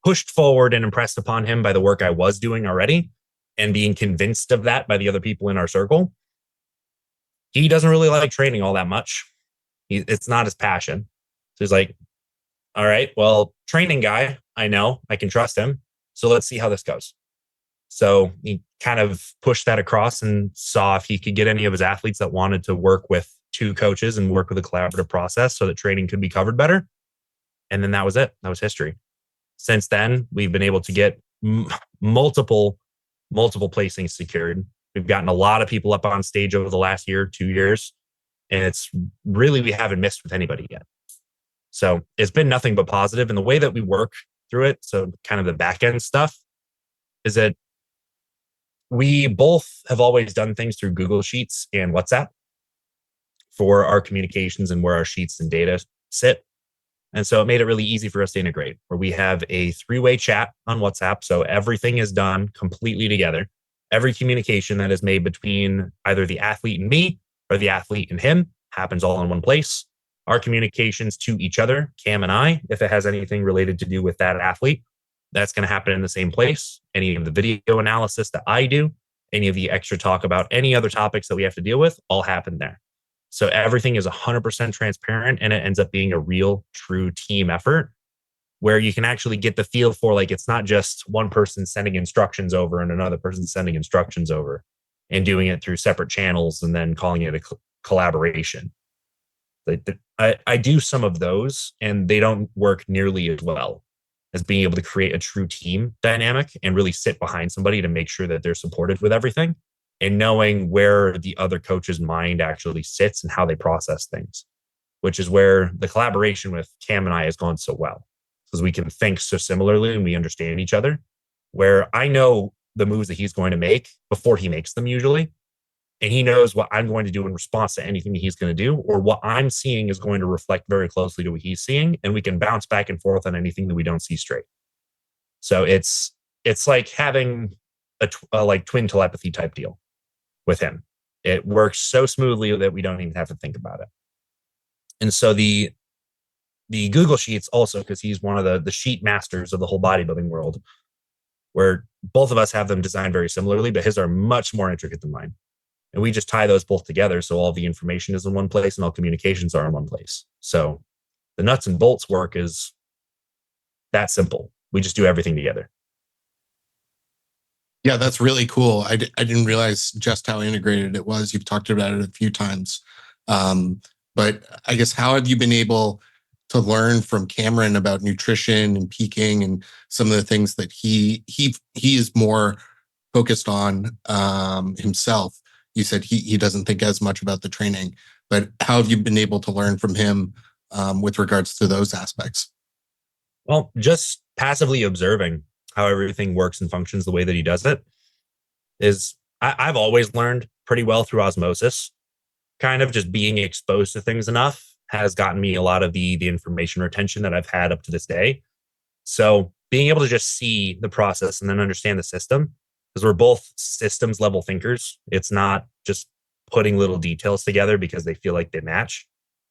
pushed forward and impressed upon him by the work I was doing already and being convinced of that by the other people in our circle. He doesn't really like training all that much. It's not his passion. So he's like, all right, well, training guy, I know, I can trust him. So let's see how this goes. So he kind of pushed that across and saw if he could get any of his athletes that wanted to work with two coaches and work with a collaborative process so that training could be covered better. And then that was it. That was history. Since then, we've been able to get multiple placings secured. We've gotten a lot of people up on stage over the last year, 2 years. And it's really, we haven't missed with anybody yet. So it's been nothing but positive. And the way that we work through it, so kind of the back end stuff, is that we both have always done things through Google Sheets and WhatsApp for our communications and where our sheets and data sit. And so it made it really easy for us to integrate, where we have a 3-way chat on WhatsApp. So everything is done completely together. Every communication that is made between either the athlete and me or the athlete and him happens all in one place. Our communications to each other, Cam and I, if it has anything related to do with that athlete, that's going to happen in the same place. Any of the video analysis that I do, any of the extra talk about any other topics that we have to deal with, all happen there. So everything is 100% transparent and it ends up being a real, true team effort where you can actually get the feel for, like, it's not just one person sending instructions over and another person sending instructions over and doing it through separate channels and then calling it a collaboration. I do some of those and they don't work nearly as well as being able to create a true team dynamic and really sit behind somebody to make sure that they're supported with everything. and knowing where the other coach's mind actually sits and how they process things, which is where the collaboration with Cam and I has gone so well, because we can think so similarly and we understand each other, where I know the moves that he's going to make before he makes them usually. And he knows what I'm going to do in response to anything that he's going to do, or what I'm seeing is going to reflect very closely to what he's seeing. And we can bounce back and forth on anything that we don't see straight. So it's like having a like twin telepathy type deal with him. It works so smoothly that we don't even have to think about it. And so the Google Sheets also, because he's one of the sheet masters of the whole bodybuilding world, where both of us have them designed very similarly, but his are much more intricate than mine. And we just tie those both together. So all the information is in one place and all communications are in one place. So the nuts and bolts work is that simple. We just do everything together. Yeah, that's really cool. I didn't realize just how integrated it was. You've talked about it a few times. But I guess, how have you been able to learn from Cameron about nutrition and peaking and some of the things that he is more focused on himself? You said he doesn't think as much about the training, but how have you been able to learn from him with regards to those aspects? Well, just passively observing how everything works and functions the way that he does it is, I've always learned pretty well through osmosis. Kind of just being exposed to things enough has gotten me a lot of the information retention that I've had up to this day. So being able to just see the process and then understand the system, because we're both systems level thinkers. It's not just putting little details together because they feel like they match.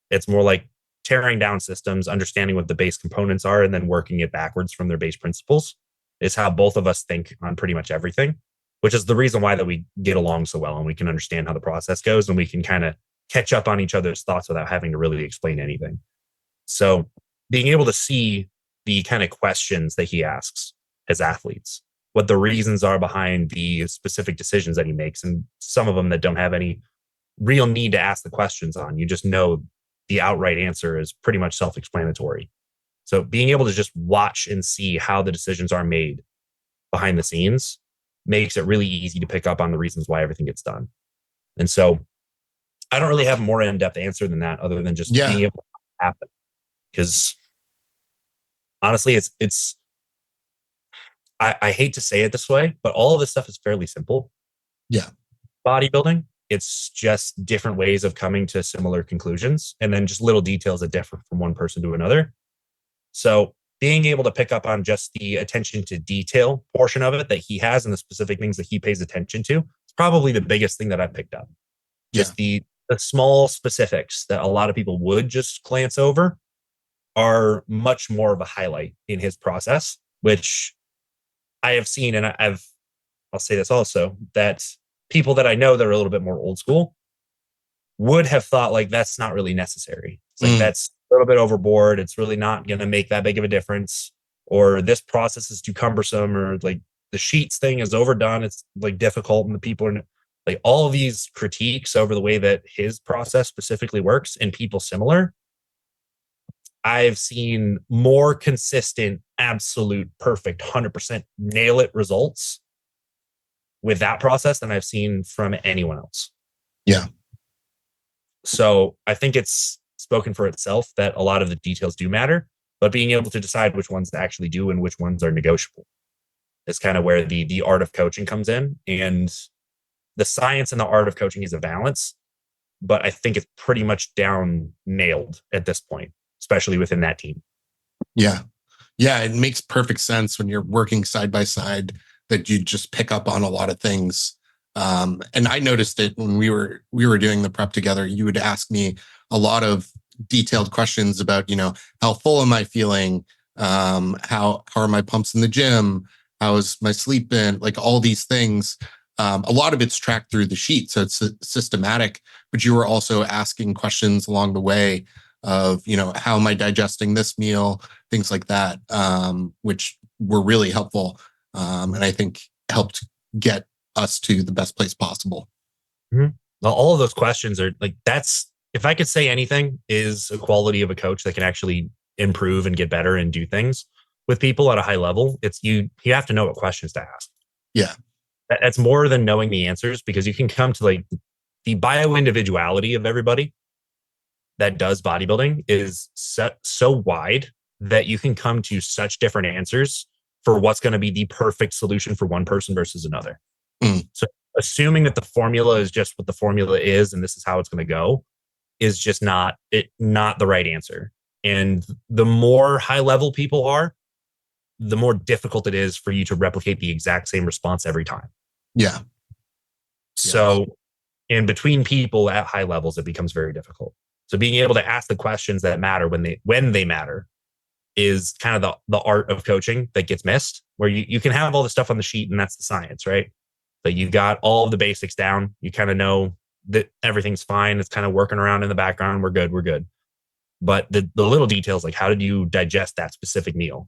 It's more like tearing down systems, understanding what the base components are, and then working it backwards from their base principles is how both of us think on pretty much everything, which is the reason why that we get along so well and we can understand how the process goes and we can kind of catch up on each other's thoughts without having to really explain anything. So being able to see the kind of questions that he asks as athletes, what the reasons are behind the specific decisions that he makes, and some of them that don't have any real need to ask the questions on. You just know the outright answer is pretty much self-explanatory. So being able to just watch and see how the decisions are made behind the scenes makes it really easy to pick up on the reasons why everything gets done. And so I don't really have a more in-depth answer than that, other than just being able to happen. Because honestly, I hate to say it this way, but all of this stuff is fairly simple. Yeah. Bodybuilding, it's just different ways of coming to similar conclusions, and then just little details that differ from one person to another. So being able to pick up on just the attention to detail portion of it that he has and the specific things that he pays attention to is probably the biggest thing that I've picked up. Just the small specifics that a lot of people would just glance over are much more of a highlight in his process, which I have seen. And I'll say this also, that people that I know that are a little bit more old school would have thought like, that's not really necessary. It's like, that's a little bit overboard. It's really not going to make that big of a difference. Or this process is too cumbersome, or like the sheets thing is overdone. It's like difficult and the people are like, all of these critiques over the way that his process specifically works and people similar. I've seen more consistent, absolute, perfect, 100% nail it results with that process than I've seen from anyone else. Yeah. So I think it's spoken for itself that a lot of the details do matter, but being able to decide which ones to actually do and which ones are negotiable is kind of where the art of coaching comes in. And the science and the art of coaching is a balance, but I think it's pretty much down nailed at this point, especially within that team. Yeah. Yeah. It makes perfect sense when you're working side by side that you just pick up on a lot of things. And I noticed it when we were doing the prep together. You would ask me a lot of detailed questions about, how full am I feeling? How are my pumps in the gym? How is my sleep been? Like all these things. A lot of it's tracked through the sheet, so it's systematic. But you were also asking questions along the way of, how am I digesting this meal? Things like that, which were really helpful, and I think helped get us to the best place possible. Mm-hmm. Well, all of those questions are like, that's, if I could say anything is a quality of a coach that can actually improve and get better and do things with people at a high level, it's you have to know what questions to ask. Yeah. That's more than knowing the answers, because you can come to like the bio individuality of everybody that does bodybuilding is so wide that you can come to such different answers for what's going to be the perfect solution for one person versus another. So assuming that the formula is just what the formula is and this is how it's going to go is just not the right answer. And the more high level people are, the more difficult it is for you to replicate the exact same response every time. Yeah. So in between people at high levels, it becomes very difficult. So being able to ask the questions that matter when they matter is kind of the art of coaching that gets missed, where you can have all the stuff on the sheet and that's the science, right? But you've got all of the basics down. You kind of know that everything's fine. It's kind of working around in the background. We're good. But the little details, like how did you digest that specific meal?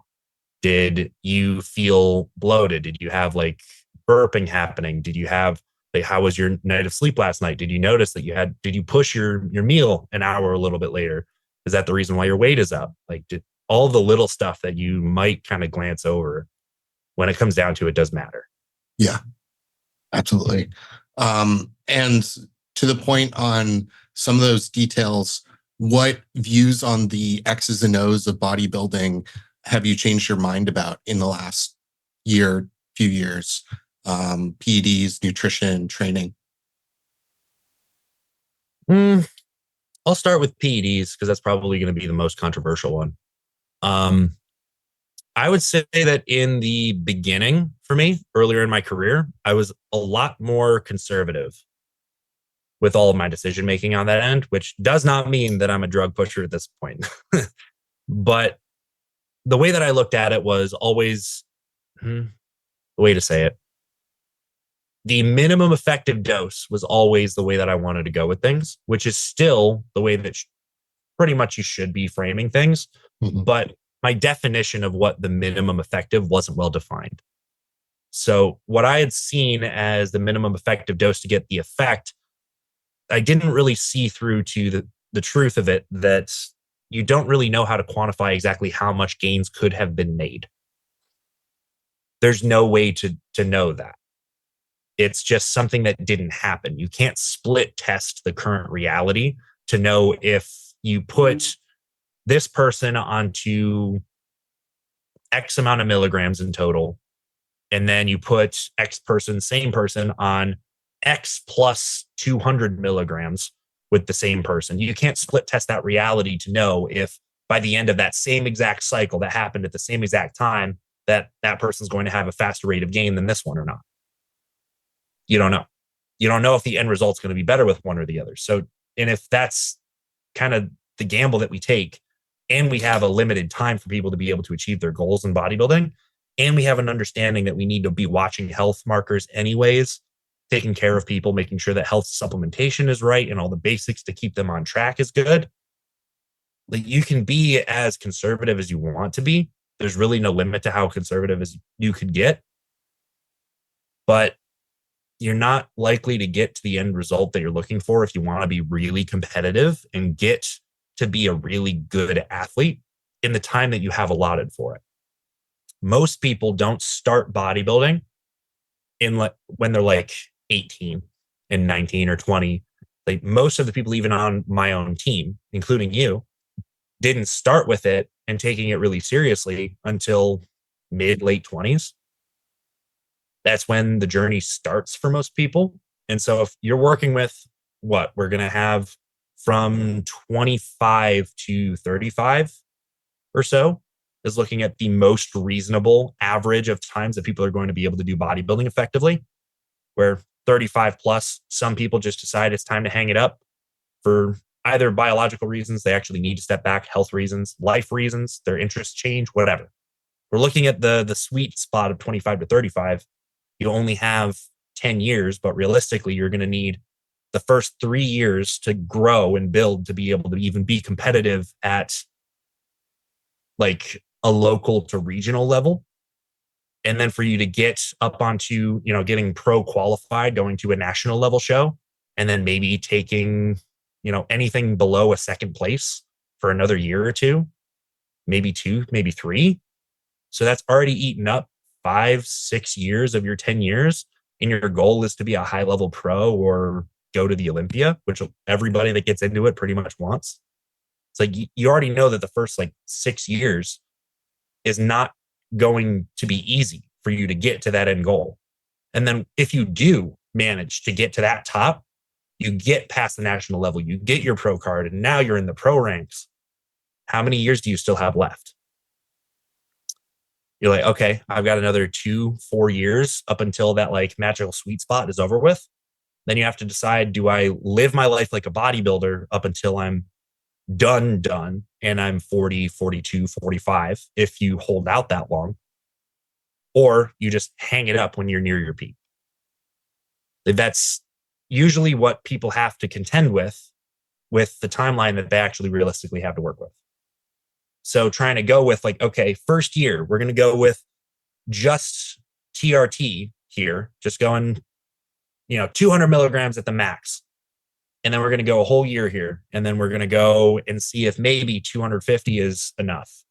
Did you feel bloated? Did you have like burping happening? Did you have like, how was your night of sleep last night? Did you notice that did you push your meal an hour a little bit later? Is that the reason why your weight is up? Like all the little stuff that you might kind of glance over, when it comes down to it, does matter. Yeah, absolutely. And to the point on some of those details, what views on the X's and O's of bodybuilding have you changed your mind about in the last few years? PEDs, nutrition, training. I'll start with PEDs because that's probably going to be the most controversial one. I would say that in the beginning, for me, earlier in my career, I was a lot more conservative with all of my decision making on that end, which does not mean that I'm a drug pusher at this point. But the way that I looked at it was always the way to say it. The minimum effective dose was always the way that I wanted to go with things, which is still the way that pretty much you should be framing things. Mm-hmm. But my definition of what the minimum effective wasn't well defined. So what I had seen as the minimum effective dose to get the effect, I didn't really see through to the truth of it, that you don't really know how to quantify exactly how much gains could have been made. There's no way to know that. It's just something that didn't happen. You can't split test the current reality to know if you put this person onto X amount of milligrams in total, and then you put same person on X plus 200 milligrams with the same person. You can't split test that reality to know if by the end of that same exact cycle that happened at the same exact time, that person's going to have a faster rate of gain than this one or not. You don't know. You don't know if the end result's going to be better with one or the other. So, and if that's kind of the gamble that we take, and we have a limited time for people to be able to achieve their goals in bodybuilding, and we have an understanding that we need to be watching health markers anyways, taking care of people, making sure that health supplementation is right and all the basics to keep them on track is good. Like, you can be as conservative as you want to be. There's really no limit to how conservative as you could get. But you're not likely to get to the end result that you're looking for if you want to be really competitive and get to be a really good athlete in the time that you have allotted for it. Most people don't start bodybuilding when they're like 18 and 19 or 20. Like, most of the people, even on my own team, including you, didn't start with it and taking it really seriously until late 20s. That's when the journey starts for most people. And so if you're working with what we're going to have from 25 to 35 or so is looking at the most reasonable average of times that people are going to be able to do bodybuilding effectively, where 35 plus, some people just decide it's time to hang it up for either biological reasons, they actually need to step back, health reasons, life reasons, their interests change, whatever. We're looking at the sweet spot of 25 to 35. You only have 10 years, but realistically, you're going to need the first 3 years to grow and build to be able to even be competitive at like a local to regional level. And then for you to get up onto, getting pro qualified, going to a national level show, and then maybe taking, anything below a second place for another year or two, maybe 2, maybe 3. So that's already eaten up 5-6 years of your 10 years. and your goal is to be a high level pro or go to the Olympia, which everybody that gets into it pretty much wants. It's like you already know that the first like 6 years is not going to be easy for you to get to that end goal. And then if you do manage to get to that top, you get past the national level, you get your pro card, and now you're in the pro ranks. How many years do you still have left? You're like, okay, I've got another 2-4 years up until that like magical sweet spot is over with. Then you have to decide, do I live my life like a bodybuilder up until I'm done, and I'm 40, 42, 45, if you hold out that long, or you just hang it up when you're near your peak. That's usually what people have to contend with the timeline that they actually realistically have to work with. So trying to go with like, okay, first year, we're going to go with just TRT here, just going, 200 milligrams at the max. And then we're going to go a whole year here. And then we're going to go and see if maybe 250 is enough.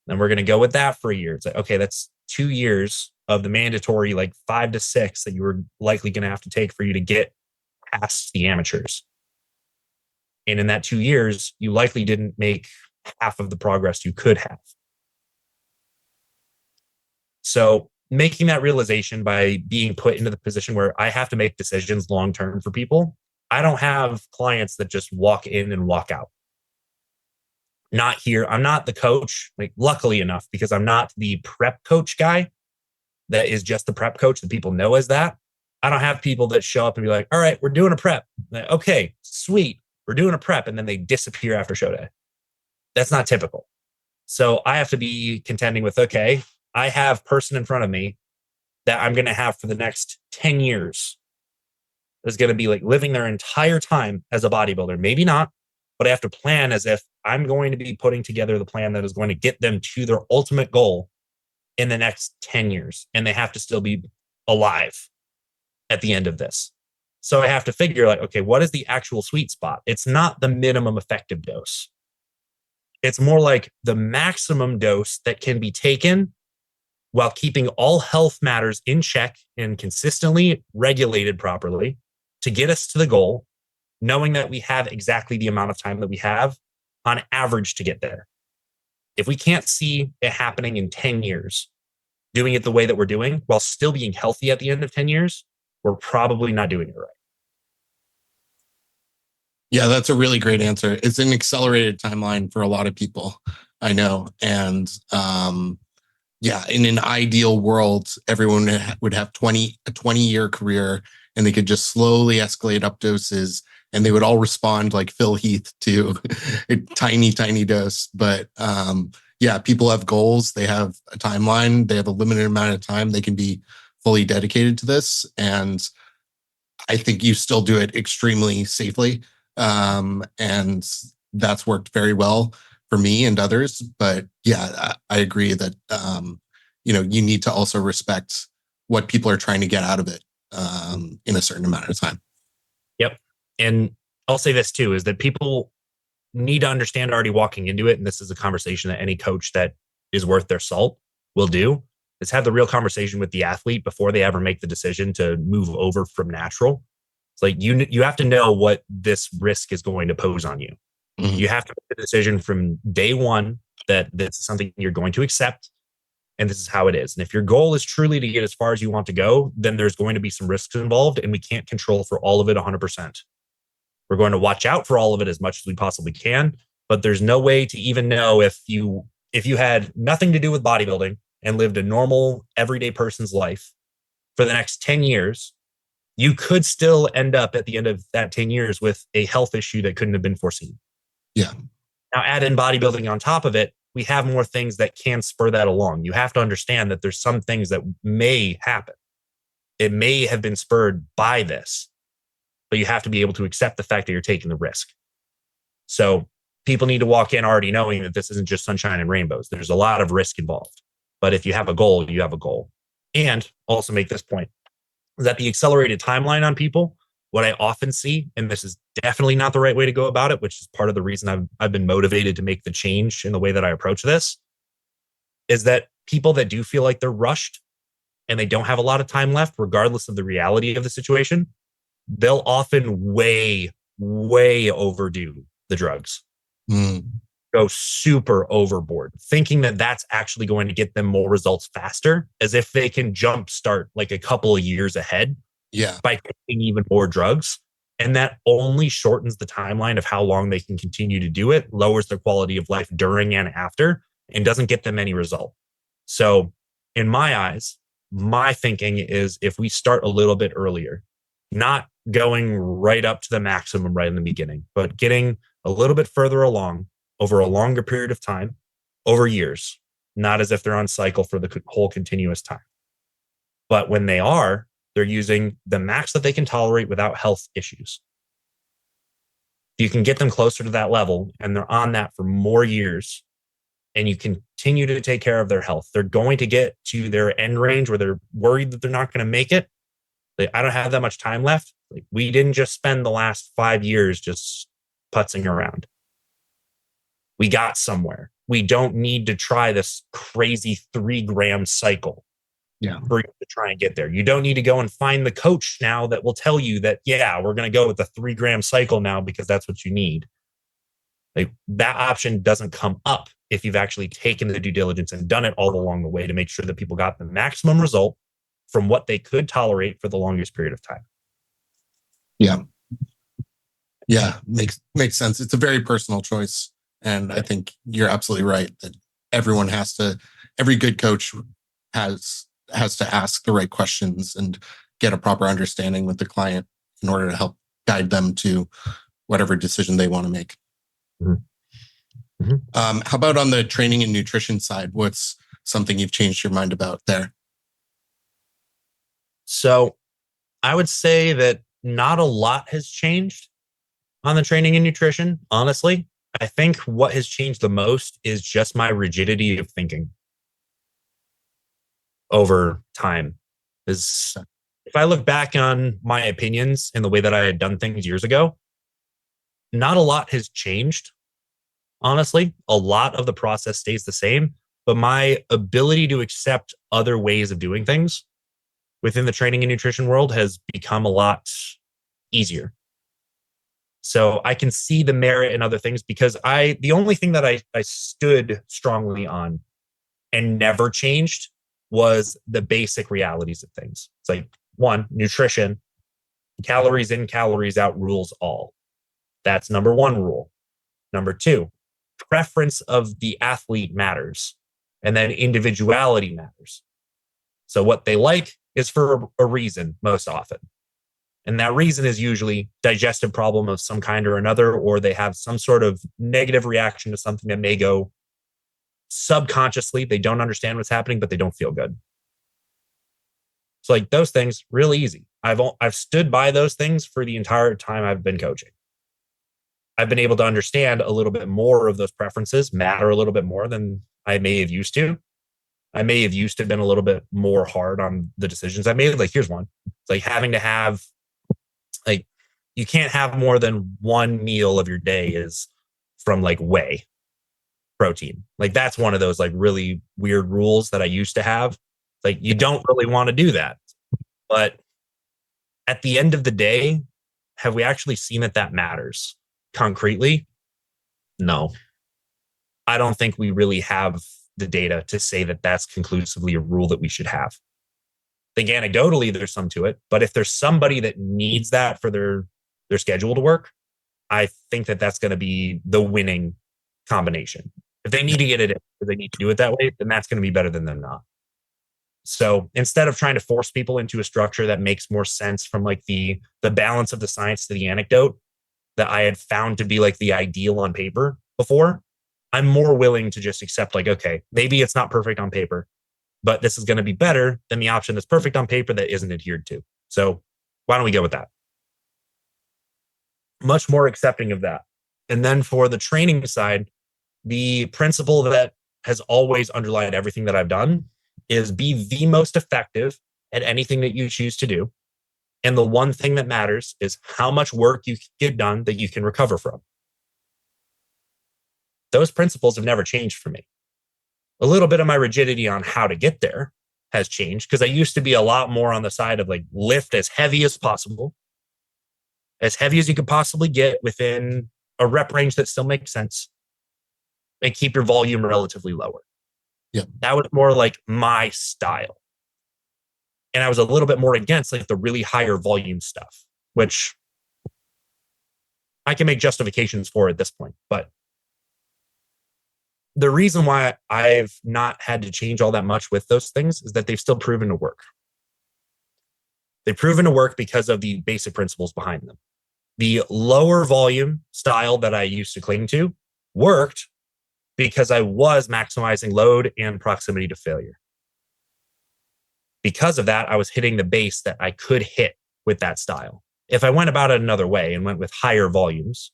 Then we're going to go with that for a year. It's like, okay, that's 2 years of the mandatory, like 5 to 6 that you were likely going to have to take for you to get past the amateurs. And in that 2 years, you likely didn't make half of the progress you could have. So making that realization by being put into the position where I have to make decisions long-term for people. I don't have clients that just walk in and walk out. Not here. I'm not the coach, like luckily enough, because I'm not the prep coach guy that is just the prep coach that people know as that. I don't have people that show up and be like, all right, we're doing a prep. Like, okay, sweet. We're doing a prep. And then they disappear after show day. That's not typical. So I have to be contending with, okay, I have person in front of me that I'm going to have for the next 10 years is going to be like living their entire time as a bodybuilder. Maybe not, but I have to plan as if I'm going to be putting together the plan that is going to get them to their ultimate goal in the next 10 years. And they have to still be alive at the end of this. So I have to figure like, okay, what is the actual sweet spot? It's not the minimum effective dose. It's more like the maximum dose that can be taken while keeping all health matters in check and consistently regulated properly to get us to the goal, knowing that we have exactly the amount of time that we have on average to get there. If we can't see it happening in 10 years, doing it the way that we're doing while still being healthy at the end of 10 years, we're probably not doing it right. Yeah, that's a really great answer. It's an accelerated timeline for a lot of people, I know. And yeah, in an ideal world, everyone would have a 20-year career and they could just slowly escalate up doses and they would all respond like Phil Heath to a tiny, tiny dose. But yeah, people have goals. They have a timeline. They have a limited amount of time. They can be fully dedicated to this. And I think you still do it extremely safely. And that's worked very well for me and others. But yeah, I agree that, you need to also respect what people are trying to get out of it in a certain amount of time. Yep. And I'll say this too, is that people need to understand already walking into it. And this is a conversation that any coach that is worth their salt will do, is have the real conversation with the athlete before they ever make the decision to move over from natural. It's like, you have to know what this risk is going to pose on you. Mm-hmm. You have to make the decision from day one that this is something you're going to accept. And this is how it is. And if your goal is truly to get as far as you want to go, then there's going to be some risks involved and we can't control for all of it 100%. We're going to watch out for all of it as much as we possibly can, but there's no way to even know if you had nothing to do with bodybuilding and lived a normal everyday person's life for the next 10 years, you could still end up at the end of that 10 years with a health issue that couldn't have been foreseen. Yeah. Now add in bodybuilding on top of it, we have more things that can spur that along. You have to understand that there's some things that may happen. It may have been spurred by this, but you have to be able to accept the fact that you're taking the risk. So people need to walk in already knowing that this isn't just sunshine and rainbows. There's a lot of risk involved. But if you have a goal, you have a goal. And also make this point, is that the accelerated timeline on people, what I often see, and this is definitely not the right way to go about it, which is part of the reason I've been motivated to make the change in the way that I approach this, is that people that do feel like they're rushed and they don't have a lot of time left, regardless of the reality of the situation, they'll often way overdo the drugs. Go super overboard, thinking that that's actually going to get them more results faster, as if they can jumpstart like a couple of years ahead by taking even more drugs. And that only shortens the timeline of how long they can continue to do it, lowers their quality of life during and after, and doesn't get them any result. So in my eyes, my thinking is if we start a little bit earlier, not going right up to the maximum right in the beginning, but getting a little bit further along over a longer period of time, over years, not as if they're on cycle for the whole continuous time. But when they are, they're using the max that they can tolerate without health issues. You can get them closer to that level and they're on that for more years and you continue to take care of their health. They're going to get to their end range where they're worried that they're not going to make it. Like, I don't have that much time left. Like, we didn't just spend the last 5 years just putzing around. We got somewhere. We don't need to try this crazy 3-gram cycle for you to try and get there. You don't need to go and find the coach now that will tell you that, yeah, we're going to go with the 3-gram cycle now because that's what you need. Like, that option doesn't come up if you've actually taken the due diligence and done it all along the way to make sure that people got the maximum result from what they could tolerate for the longest period of time. Yeah, makes sense. It's a very personal choice. And I think you're absolutely right that every good coach has to ask the right questions and get a proper understanding with the client in order to help guide them to whatever decision they want to make. How about on the training and nutrition side? What's something you've changed your mind about there? So I would say that not a lot has changed on the training and nutrition, honestly. I think what has changed the most is just my rigidity of thinking over time. Is if I look back on my opinions and the way that I had done things years ago, not a lot has changed. Honestly, a lot of the process stays the same, but my ability to accept other ways of doing things within the training and nutrition world has become a lot easier. So I can see the merit in other things because the only thing that I stood strongly on and never changed was the basic realities of things. It's like, one, nutrition, calories in, calories out rules all. That's number one rule. Number two, preference of the athlete matters. And then individuality matters. So what they like is for a reason most often. And that reason is usually digestive problem of some kind or another, or they have some sort of negative reaction to something that may go subconsciously. They don't understand what's happening, but they don't feel good. So like those things, really easy. I've stood by those things for the entire time I've been coaching. I've been able to understand a little bit more of those preferences matter a little bit more than I may have used to. I may have used to have been a little bit more hard on the decisions I made. Like, here's one. It's like having to have, like, you can't have more than one meal of your day is from like whey protein. Like, that's one of those like really weird rules that I used to have. Like, you don't really want to do that. But at the end of the day, have we actually seen that matters concretely? No. I don't think we really have the data to say that that's conclusively a rule that we should have. I think anecdotally there's some to it, but if there's somebody that needs that for their schedule to work, I think that that's going to be the winning combination. If they need to get it in, if they need to do it that way, then that's going to be better than them not. So instead of trying to force people into a structure that makes more sense from like the balance of the science to the anecdote that I had found to be like the ideal on paper before, I'm more willing to just accept like, okay, maybe it's not perfect on paper, but this is going to be better than the option that's perfect on paper that isn't adhered to. So why don't we go with that? Much more accepting of that. And then for the training side, the principle that has always underlined everything that I've done is be the most effective at anything that you choose to do. And the one thing that matters is how much work you get done that you can recover from. Those principles have never changed for me. A little bit of my rigidity on how to get there has changed, because I used to be a lot more on the side of like lift as heavy as possible, as heavy as you could possibly get within a rep range that still makes sense, and keep your volume relatively lower. Yeah. That was more like my style. And I was a little bit more against like the really higher volume stuff, which I can make justifications for at this point. But the reason why I've not had to change all that much with those things is that they've still proven to work. They've proven to work because of the basic principles behind them. The lower volume style that I used to cling to worked because I was maximizing load and proximity to failure. Because of that, I was hitting the base that I could hit with that style. If I went about it another way and went with higher volumes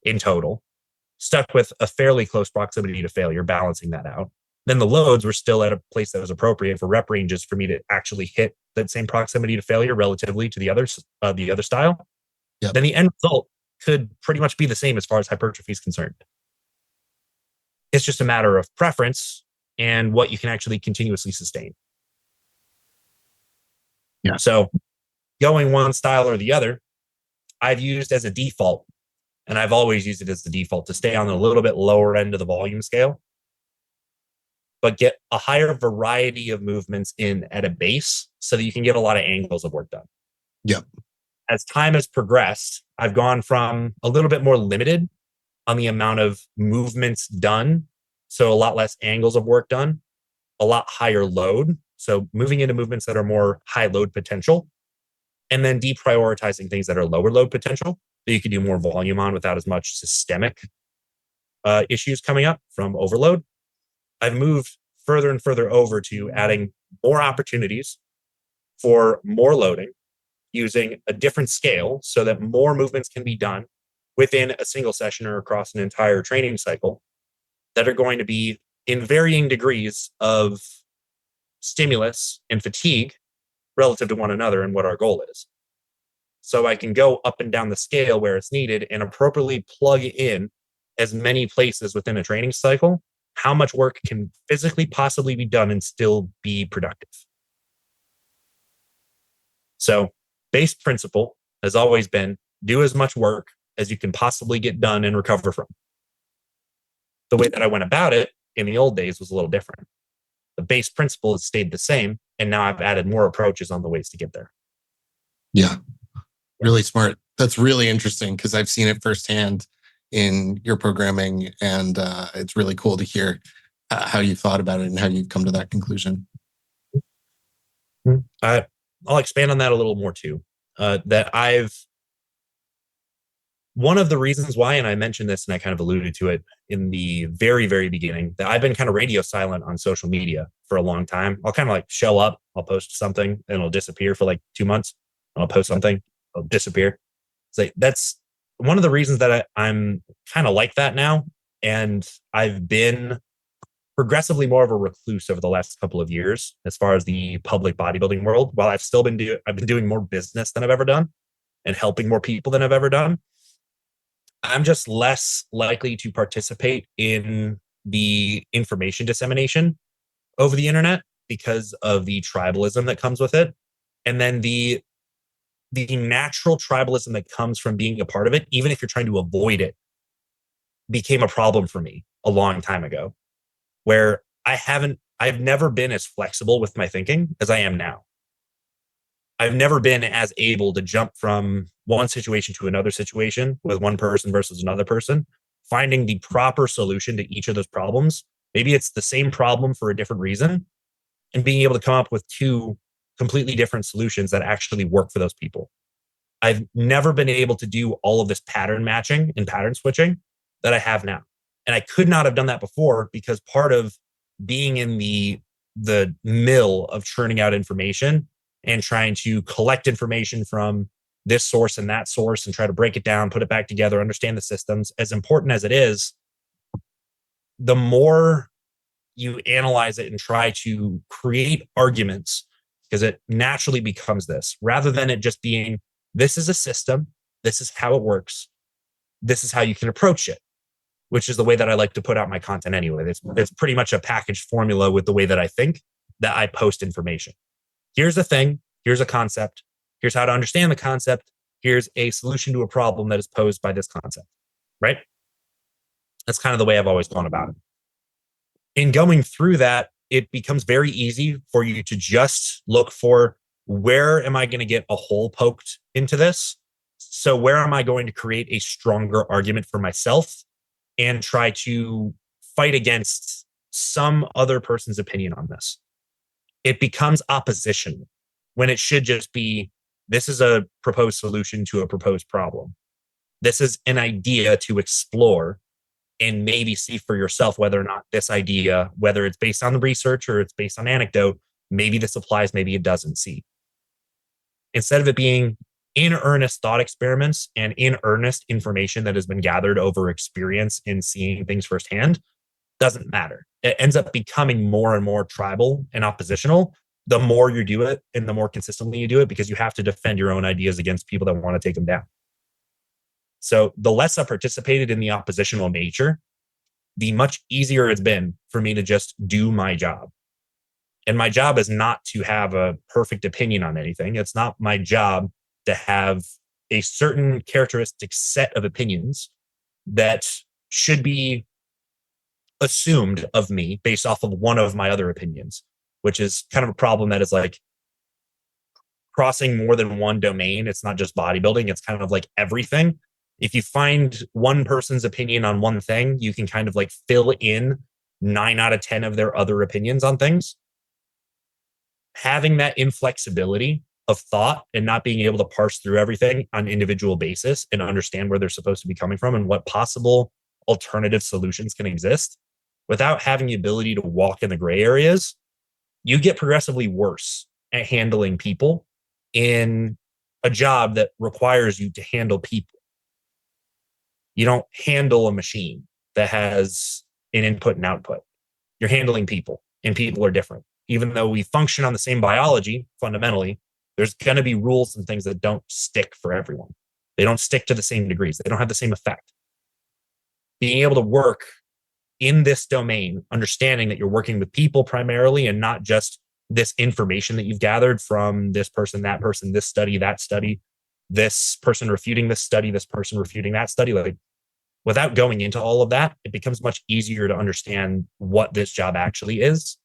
in total, stuck with a fairly close proximity to failure, balancing that out, then the loads were still at a place that was appropriate for rep ranges for me to actually hit that same proximity to failure relatively to the other style. Yep. Then the end result could pretty much be the same as far as hypertrophy is concerned. It's just a matter of preference and what you can actually continuously sustain. Yeah. So going one style or the other, I've used as a default, and I've always used it as the default, to stay on a little bit lower end of the volume scale, but get a higher variety of movements in at a base so that you can get a lot of angles of work done. Yep. As time has progressed, I've gone from a little bit more limited on the amount of movements done, so a lot less angles of work done, a lot higher load, so moving into movements that are more high load potential, and then deprioritizing things that are lower load potential that you can do more volume on without as much systemic issues coming up from overload. I've moved further and further over to adding more opportunities for more loading using a different scale so that more movements can be done within a single session or across an entire training cycle that are going to be in varying degrees of stimulus and fatigue relative to one another and what our goal is. So I can go up and down the scale where it's needed and appropriately plug in as many places within a training cycle, how much work can physically possibly be done and still be productive. So base principle has always been do as much work as you can possibly get done and recover from. The way that I went about it in the old days was a little different. The base principle has stayed the same, and now I've added more approaches on the ways to get there. Yeah. Really smart. That's really interesting because I've seen it firsthand in your programming, and it's really cool to hear how you thought about it and how you've come to that conclusion. I'll expand on that a little more too. One of the reasons why, and I mentioned this and I kind of alluded to it in the very, very beginning, that I've been kind of radio silent on social media for a long time. I'll kind of like show up, I'll post something, and it'll disappear for like 2 months. I'll post something, it'll disappear. It's like, that's one of the reasons that I'm kind of like that now. And I've been progressively more of a recluse over the last couple of years as far as the public bodybuilding world. While I've been doing more business than I've ever done and helping more people than I've ever done, I'm just less likely to participate in the information dissemination over the internet because of the tribalism that comes with it. And then the natural tribalism that comes from being a part of it, even if you're trying to avoid it, became a problem for me a long time ago, where I've never been as flexible with my thinking as I am now. I've never been as able to jump from one situation to another situation with one person versus another person, finding the proper solution to each of those problems. Maybe it's the same problem for a different reason, and being able to come up with two completely different solutions that actually work for those people. I've never been able to do all of this pattern matching and pattern switching that I have now. And I could not have done that before because part of being in the mill of churning out information and trying to collect information from this source and that source and try to break it down, put it back together, understand the systems, as important as it is, the more you analyze it and try to create arguments, because it naturally becomes this, rather than it just being, this is a system, this is how it works, this is how you can approach it, which is the way that I like to put out my content anyway. It's pretty much a packaged formula with the way that I think. that I post information. Here's the thing. Here's a concept. Here's how to understand the concept. Here's a solution to a problem that is posed by this concept, right? That's kind of the way I've always gone about it. In going through that, it becomes very easy for you to just look for, where am I going to get a hole poked into this? So where am I going to create a stronger argument for myself and try to fight against some other person's opinion on this? It becomes oppositional when it should just be, this is a proposed solution to a proposed problem. This is an idea to explore and maybe see for yourself whether or not this idea, whether it's based on the research or it's based on anecdote, maybe this applies, maybe it doesn't. See, instead of it being in earnest thought experiments and in earnest information that has been gathered over experience in seeing things firsthand, doesn't matter. It ends up becoming more and more tribal and oppositional the more you do it and the more consistently you do it, because you have to defend your own ideas against people that want to take them down. So the less I participated in the oppositional nature, the much easier it's been for me to just do my job. And my job is not to have a perfect opinion on anything. It's not my job to have a certain characteristic set of opinions that should be assumed of me based off of one of my other opinions, which is kind of a problem that is like crossing more than one domain. It's not just bodybuilding. It's kind of like everything. If you find one person's opinion on one thing, you can kind of like fill in 9 out of 10 of their other opinions on things. Having that inflexibility of thought and not being able to parse through everything on an individual basis and understand where they're supposed to be coming from and what possible alternative solutions can exist without having the ability to walk in the gray areas, you get progressively worse at handling people in a job that requires you to handle people. You don't handle a machine that has an input and output. You're handling people, and people are different. Even though we function on the same biology, fundamentally, there's going to be rules and things that don't stick for everyone. They don't stick to the same degrees. They don't have the same effect. Being able to work in this domain, understanding that you're working with people primarily and not just this information that you've gathered from this person, this study, that study, this person refuting this study, this person refuting that study. Like, without going into all of that, it becomes much easier to understand what this job actually is.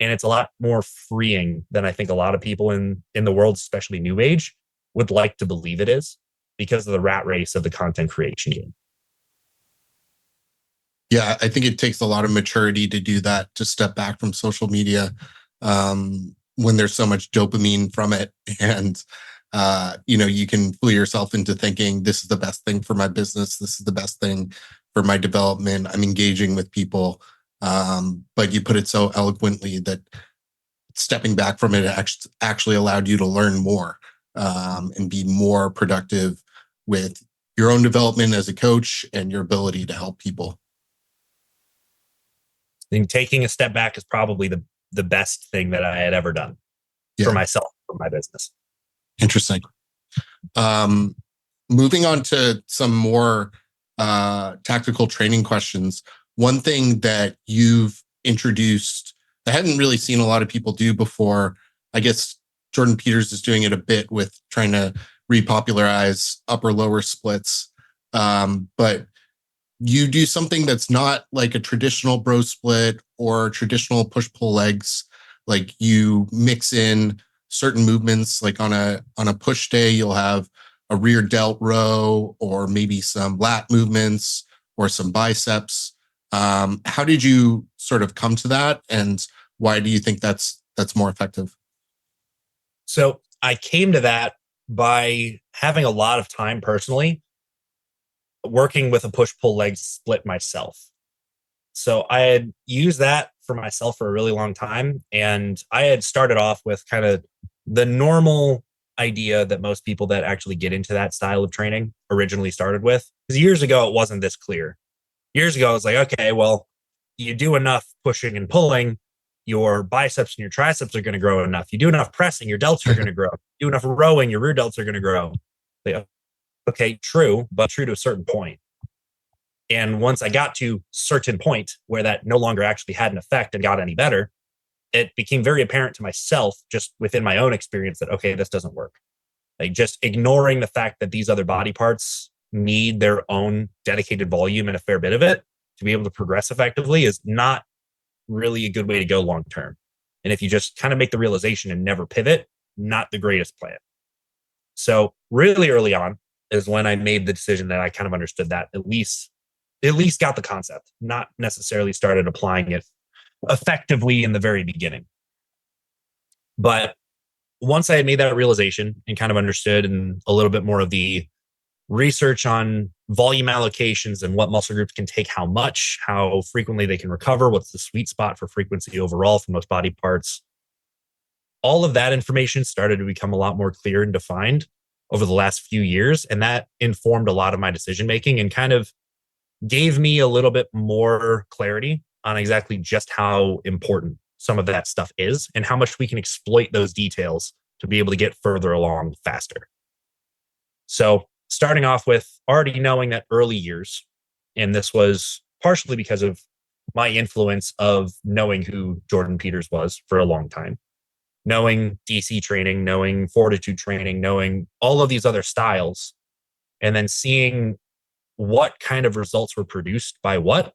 And it's a lot more freeing than I think a lot of people in the world, especially new age, would like to believe it is, because of the rat race of the content creation game. Yeah, I think it takes a lot of maturity to do that, to step back from social media when there's so much dopamine from it. And, you can fool yourself into thinking this is the best thing for my business. This is the best thing for my development. I'm engaging with people. But you put it so eloquently that stepping back from it actually allowed you to learn more and be more productive with your own development as a coach and your ability to help people. I think taking a step back is probably the best thing that I had ever done for myself, for my business. Interesting. Moving on to some more tactical training questions. One thing that you've introduced that I hadn't really seen a lot of people do before, I guess Jordan Peters is doing it a bit with trying to repopularize upper lower splits. But you do something that's not like a traditional bro split or traditional push pull legs. Like, you mix in certain movements, like on a push day, you'll have a rear delt row or maybe some lat movements or some biceps. How did you sort of come to that, and why do you think that's more effective? So I came to that by having a lot of time personally working with a push-pull leg split myself. So I had used that for myself for a really long time, and I had started off with kind of the normal idea that most people that actually get into that style of training originally started with. Because years ago, it wasn't this clear. Years ago, I was like, okay, well, you do enough pushing and pulling, your biceps and your triceps are going to grow enough. You do enough pressing, your delts are going to grow. You do enough rowing, your rear delts are going to grow. Like, okay, true, but true to a certain point. And once I got to a certain point where that no longer actually had an effect and got any better, it became very apparent to myself just within my own experience that, okay, this doesn't work. Like just ignoring the fact that these other body parts need their own dedicated volume and a fair bit of it to be able to progress effectively is not really a good way to go long term. And if you just kind of make the realization and never pivot, not the greatest plan. So really early on is when I made the decision that I kind of understood that at least got the concept, not necessarily started applying it effectively in the very beginning. But once I had made that realization and kind of understood and a little bit more of the research on volume allocations and what muscle groups can take how much, how frequently they can recover, what's the sweet spot for frequency overall for most body parts, all of that information started to become a lot more clear and defined over the last few years. And that informed a lot of my decision making and kind of gave me a little bit more clarity on exactly just how important some of that stuff is and how much we can exploit those details to be able to get further along faster. So starting off with already knowing that early years, and this was partially because of my influence of knowing who Jordan Peters was for a long time, knowing DC training, knowing fortitude training, knowing all of these other styles, and then seeing what kind of results were produced by what,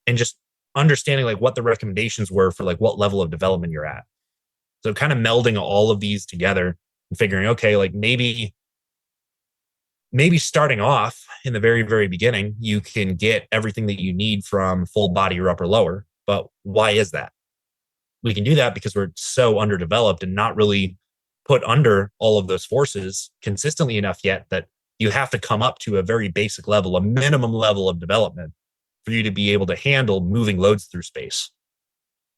and just understanding like what the recommendations were for like what level of development you're at. So kind of melding all of these together and figuring, okay, like maybe starting off in the very, very beginning, you can get everything that you need from full body or upper lower. But why is that? We can do that because we're so underdeveloped and not really put under all of those forces consistently enough yet that you have to come up to a very basic level, a minimum level of development for you to be able to handle moving loads through space.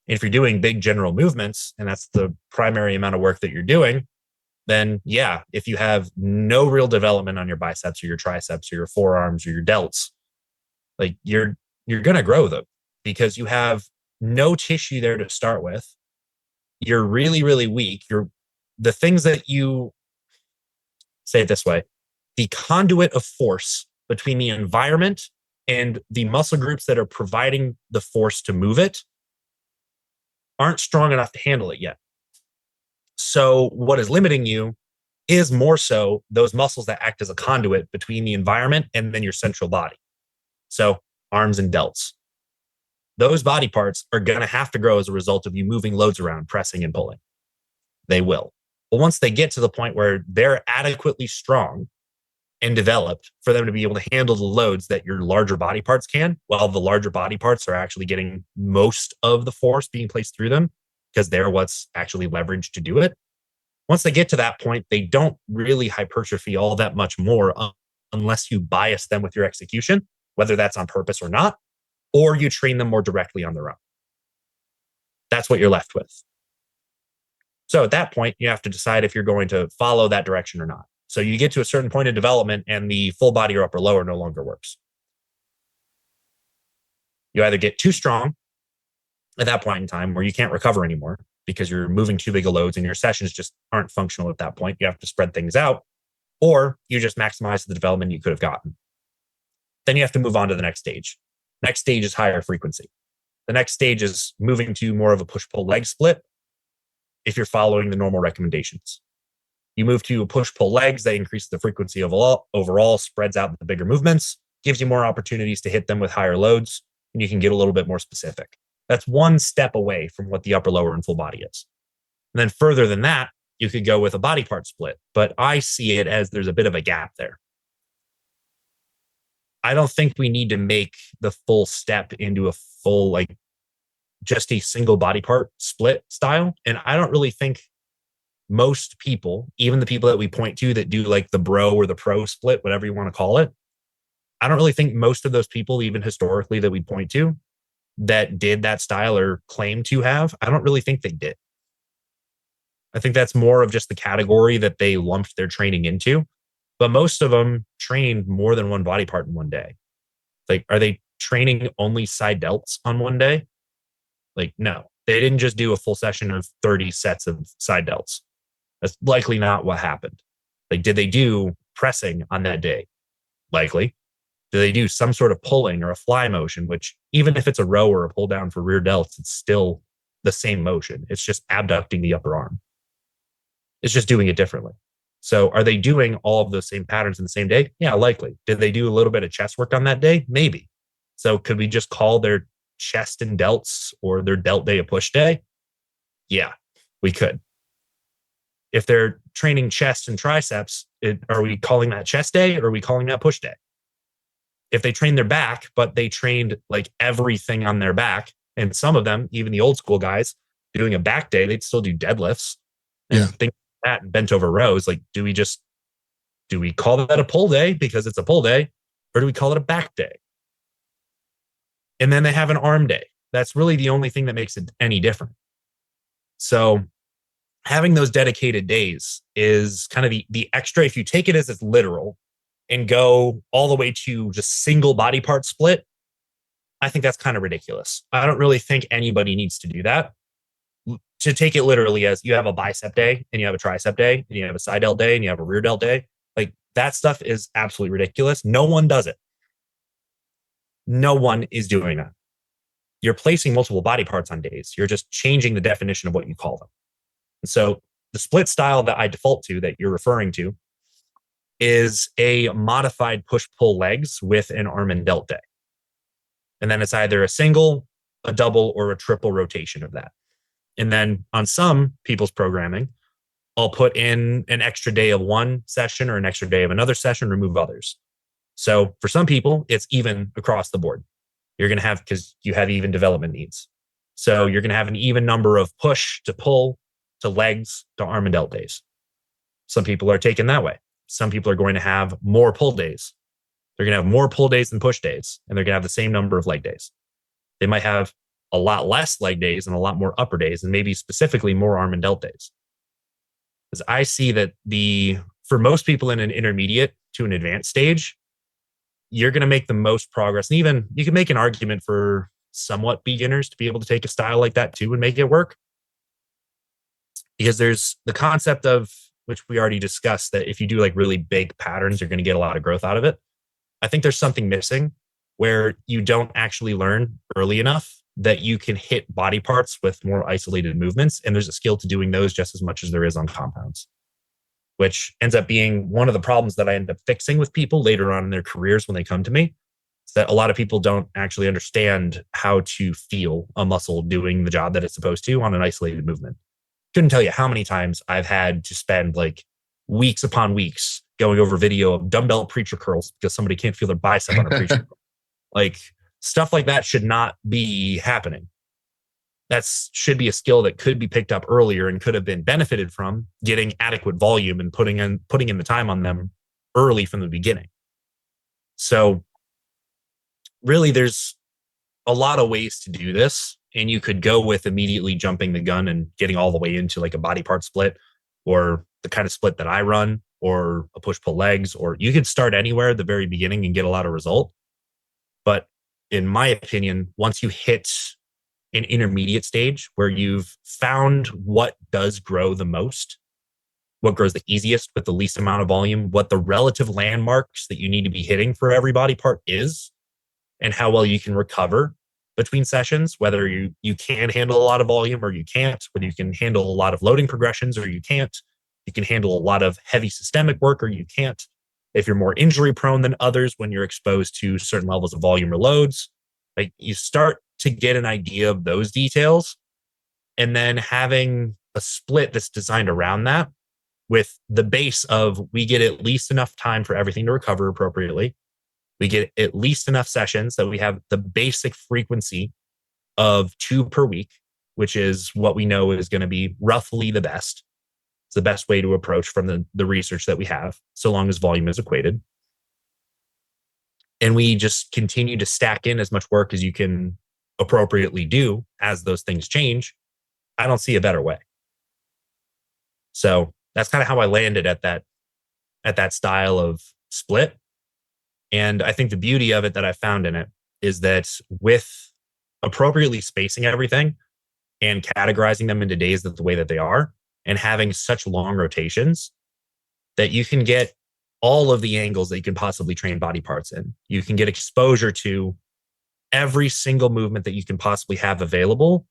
And if you're doing big general movements, and that's the primary amount of work that you're doing, then yeah, if you have no real development on your biceps or your triceps or your forearms or your delts, like you're going to grow them because you have no tissue there to start with. You're really, really weak. The things that you say it this way, the conduit of force between the environment and the muscle groups that are providing the force to move it aren't strong enough to handle it yet. So what is limiting you is more so those muscles that act as a conduit between the environment and then your central body. So arms and delts. Those body parts are going to have to grow as a result of you moving loads around, pressing and pulling. They will. But once they get to the point where they're adequately strong and developed for them to be able to handle the loads that your larger body parts can, while the larger body parts are actually getting most of the force being placed through them because they're what's actually leveraged to do it. Once they get to that point, they don't really hypertrophy all that much more unless you bias them with your execution, whether that's on purpose or not, or you train them more directly on their own. That's what you're left with. So at that point, you have to decide if you're going to follow that direction or not. So you get to a certain point of development and the full body or upper lower no longer works. You either get too strong at that point in time where you can't recover anymore because you're moving too big of loads and your sessions just aren't functional at that point. You have to spread things out, or you just maximize the development you could have gotten. Then you have to move on to the next stage. Next stage is higher frequency. The next stage is moving to more of a push-pull leg split if you're following the normal recommendations. You move to push-pull legs, that increases the frequency overall, spreads out the bigger movements, gives you more opportunities to hit them with higher loads, and you can get a little bit more specific. That's one step away from what the upper, lower, and full body is. And then further than that, you could go with a body part split, but I see it as there's a bit of a gap there. I don't think we need to make the full step into a full, like just a single body part split style. And I don't really think most people, even the people that we point to that do like the bro or the pro split, whatever you want to call it, I don't really think most of those people, even historically that we point to, that did that style or claim to have, I don't really think they did. I think that's more of just the category that they lumped their training into. But most of them trained more than one body part in one day. Like, are they training only side delts on one day? Like, no, they didn't just do a full session of 30 sets of side delts. That's likely not what happened. Like, did they do pressing on that day? Likely. Do they do some sort of pulling or a fly motion, which even if it's a row or a pull down for rear delts, it's still the same motion. It's just abducting the upper arm. It's just doing it differently. So are they doing all of those same patterns in the same day? Yeah, likely. Did they do a little bit of chest work on that day? Maybe. So could we just call their chest and delts or their delt day a push day? Yeah, we could. If they're training chest and triceps, are we calling that chest day or are we calling that push day? If they train their back, but they trained like everything on their back, and some of them, even the old school guys, doing a back day, they'd still do deadlifts and things like that and bent over rows. Like, do we call that a pull day because it's a pull day, or do we call it a back day? And then they have an arm day. That's really the only thing that makes it any different. So having those dedicated days is kind of the extra. If you take it as it's literal and go all the way to just single body part split, I think that's kind of ridiculous. I don't really think anybody needs to do that. To take it literally as you have a bicep day and you have a tricep day and you have a side delt day and you have a rear delt day, like that stuff is absolutely ridiculous. No one does it. No one is doing that. You're placing multiple body parts on days. You're just changing the definition of what you call them. And so the split style that I default to that you're referring to is a modified push-pull legs with an arm and delt day. And then it's either a single, a double, or a triple rotation of that. And then on some people's programming, I'll put in an extra day of one session or an extra day of another session, remove others. So for some people, it's even across the board. You're going to have, because you have even development needs. So you're going to have an even number of push to pull to legs to arm and delt days. Some people are taken that way. Some people are going to have more pull days. They're going to have more pull days than push days, and they're going to have the same number of leg days. They might have a lot less leg days and a lot more upper days, and maybe specifically more arm and delt days. Because I see that for most people in an intermediate to an advanced stage, you're going to make the most progress. And even you can make an argument for somewhat beginners to be able to take a style like that too and make it work. Because there's the concept of, which we already discussed, that if you do like really big patterns, you're going to get a lot of growth out of it. I think there's something missing where you don't actually learn early enough that you can hit body parts with more isolated movements. And there's a skill to doing those just as much as there is on compounds, which ends up being one of the problems that I end up fixing with people later on in their careers when they come to me. Is that a lot of people don't actually understand how to feel a muscle doing the job that it's supposed to on an isolated movement. Couldn't tell you how many times I've had to spend like weeks upon weeks going over video of dumbbell preacher curls because somebody can't feel their bicep on a preacher curl. Like stuff like that should not be happening. That should be a skill that could be picked up earlier and could have been benefited from getting adequate volume and putting in the time on them early from the beginning. So really there's a lot of ways to do this. And you could go with immediately jumping the gun and getting all the way into like a body part split, or the kind of split that I run, or a push-pull legs, or you could start anywhere at the very beginning and get a lot of result. But in my opinion, once you hit an intermediate stage where you've found what does grow the most, what grows the easiest with the least amount of volume, what the relative landmarks that you need to be hitting for every body part is, and how well you can recover between sessions, whether you can handle a lot of volume or you can't, whether you can handle a lot of loading progressions or you can't, you can handle a lot of heavy systemic work or you can't, if you're more injury prone than others when you're exposed to certain levels of volume or loads. Like you start to get an idea of those details, and then having a split that's designed around that with the base of we get at least enough time for everything to recover appropriately. We get at least enough sessions that we have the basic frequency of 2 per week, which is what we know is going to be roughly the best. It's the best way to approach from the research that we have, so long as volume is equated. And we just continue to stack in as much work as you can appropriately do as those things change. I don't see a better way. So that's kind of how I landed at that style of split. And I think the beauty of it that I found in it is that with appropriately spacing everything and categorizing them into days the way that they are, and having such long rotations, that you can get all of the angles that you can possibly train body parts in. You can get exposure to every single movement that you can possibly have available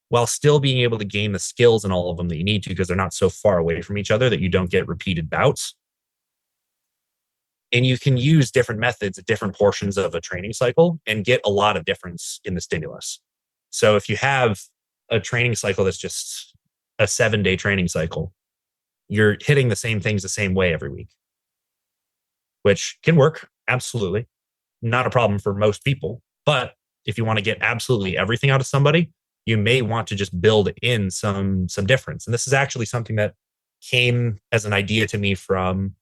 while still being able to gain the skills in all of them that you need to, because they're not so far away from each other that you don't get repeated bouts. And you can use different methods at different portions of a training cycle and get a lot of difference in the stimulus. So if you have a training cycle that's just a 7-day training cycle, you're hitting the same things the same way every week, which can work. Absolutely. Not a problem for most people. But if you want to get absolutely everything out of somebody, you may want to just build in some difference. And this is actually something that came as an idea to me from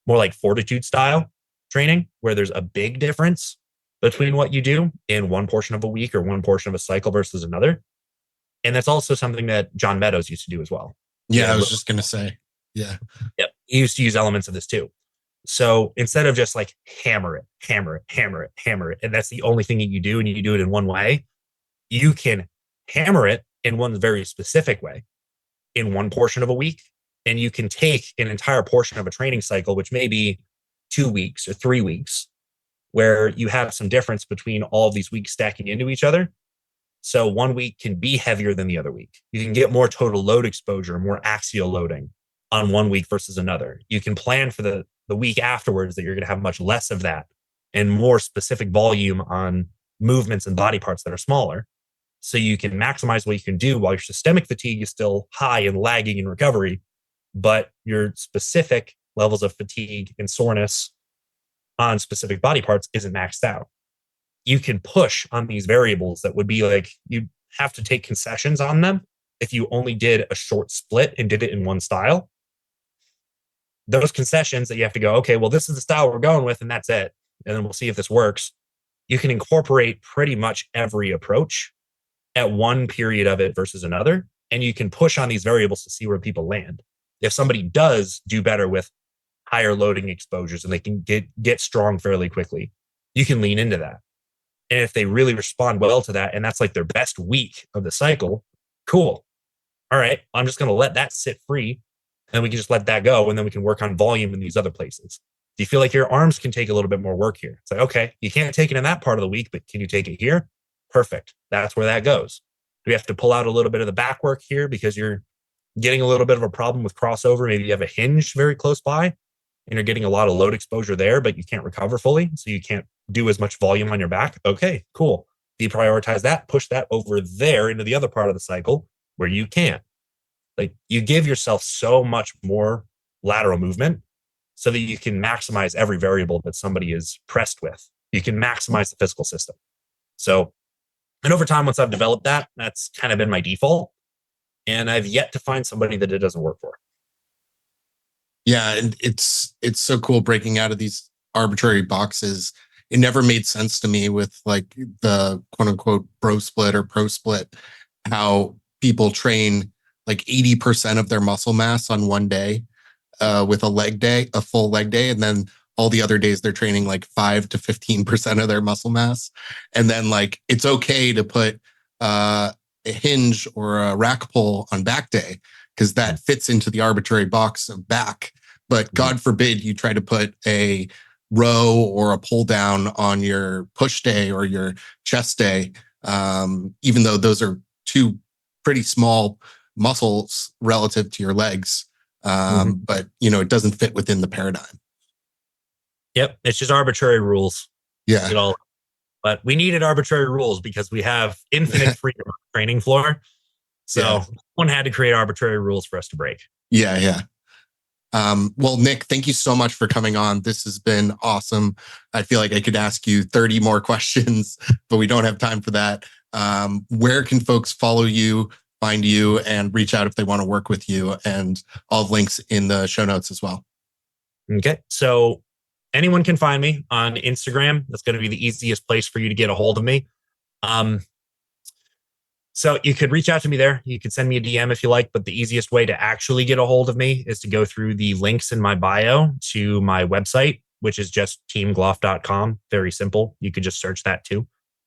more like fortitude style training, where there's a big difference between what you do in one portion of a week or one portion of a cycle versus another. And that's also something that John Meadows used to do as well. Yeah, I was just going to say. Yeah. Yep. He used to use elements of this too. So instead of just like hammer it, hammer it, hammer it, hammer it, and that's the only thing that you do and you do it in one way, you can hammer it in one very specific way in one portion of a week. And you can take an entire portion of a training cycle, which may be 2 weeks or 3 weeks, where you have some difference between all of these weeks stacking into each other. So one week can be heavier than the other week. You can get more total load exposure, more axial loading on one week versus another. You can plan for the week afterwards that you're going to have much less of that and more specific volume on movements and body parts that are smaller. So you can maximize what you can do while your systemic fatigue is still high and lagging in recovery, but your specific levels of fatigue and soreness on specific body parts isn't maxed out. You can push on these variables that would be like, you have to take concessions on them if you only did a short split and did it in one style. Those concessions that you have to go, okay, well, this is the style we're going with, and that's it. And then we'll see if this works. You can incorporate pretty much every approach at one period of it versus another. And you can push on these variables to see where people land. If somebody does do better with higher loading exposures and they can get strong fairly quickly, you can lean into that. And if they really respond well to that, and that's like their best week of the cycle, cool. All right, I'm just going to let that sit free and we can just let that go. And then we can work on volume in these other places. Do you feel like your arms can take a little bit more work here? It's like, okay, you can't take it in that part of the week, but can you take it here? Perfect. That's where that goes. Do we have to pull out a little bit of the back work here because you're getting a little bit of a problem with crossover? Maybe you have a hinge very close by and you're getting a lot of load exposure there, but you can't recover fully. So you can't do as much volume on your back. Okay, cool. Deprioritize that, push that over there into the other part of the cycle where you can. Like, you give yourself so much more lateral movement so that you can maximize every variable that somebody is pressed with. You can maximize the physical system. So, and over time, once I've developed that, that's kind of been my default. And I've yet to find somebody that it doesn't work for. Yeah, and it's so cool breaking out of these arbitrary boxes. It never made sense to me with like the quote unquote bro split or pro split, how people train like 80% of their muscle mass on one day with a full leg day. And then all the other days they're training like 5 to 15% of their muscle mass. And then like, it's okay to put a hinge or a rack pull on back day because that fits into the arbitrary box of back. But God forbid you try to put a row or a pull down on your push day or your chest day, even though those are two pretty small muscles relative to your legs. But, it doesn't fit within the paradigm. Yep. It's just arbitrary rules. Yeah. But we needed arbitrary rules because we have infinite freedom on the training floor. So one had to create arbitrary rules for us to break. Yeah. Well, Nick, thank you so much for coming on. This has been awesome. I feel like I could ask you 30 more questions, but we don't have time for that. Where can folks follow you, find you, and reach out if they want to work with you? And all the links in the show notes as well. Okay. So anyone can find me on Instagram. That's going to be the easiest place for you to get a hold of me. So you could reach out to me there. You could send me a DM if you like, but the easiest way to actually get a hold of me is to go through the links in my bio to my website, which is just teamgloff.com. Very simple. You could just search that too.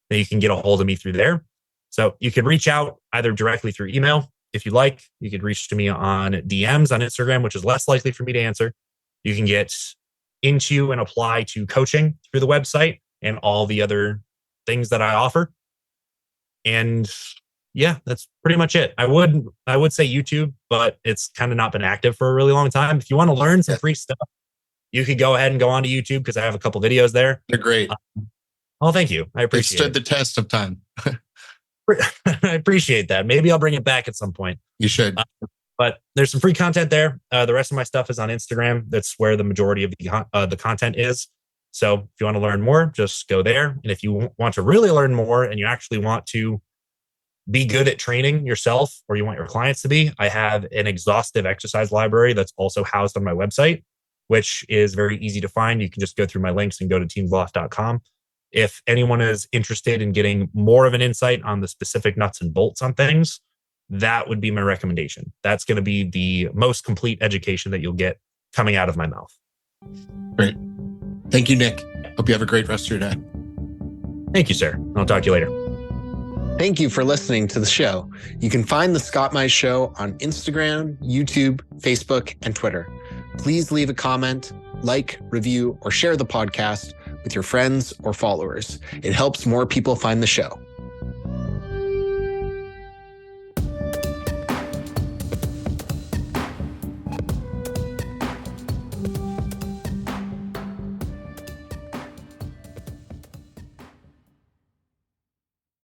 Then you can get a hold of me through there. So you could reach out either directly through email if you like. You could reach to me on DMs on Instagram, which is less likely for me to answer. You can get into and apply to coaching through the website and all the other things that I offer. And yeah, that's pretty much it. I would say YouTube, but it's kind of not been active for a really long time. If you want to learn some free stuff, you could go ahead and go onto YouTube because I have a couple videos there. They're great. Oh, thank you. I They appreciate stood it. the test of time. I appreciate that. Maybe I'll bring it back at some point. You should. But there's some free content there. The rest of my stuff is on Instagram. That's where the majority of the content is. So if you want to learn more, just go there. And if you want to really learn more and you actually want to be good at training yourself or you want your clients to be, I have an exhaustive exercise library that's also housed on my website, which is very easy to find. You can just go through my links and go to teamgloff.com. If anyone is interested in getting more of an insight on the specific nuts and bolts on things, that would be my recommendation. That's going to be the most complete education that you'll get coming out of my mouth. Great. Thank you, Nick. Hope you have a great rest of your day. Thank you, sir. I'll talk to you later. Thank you for listening to the show. You can find The Scott Mize Show on Instagram, YouTube, Facebook, and Twitter. Please leave a comment, like, review, or share the podcast with your friends or followers. It helps more people find the show.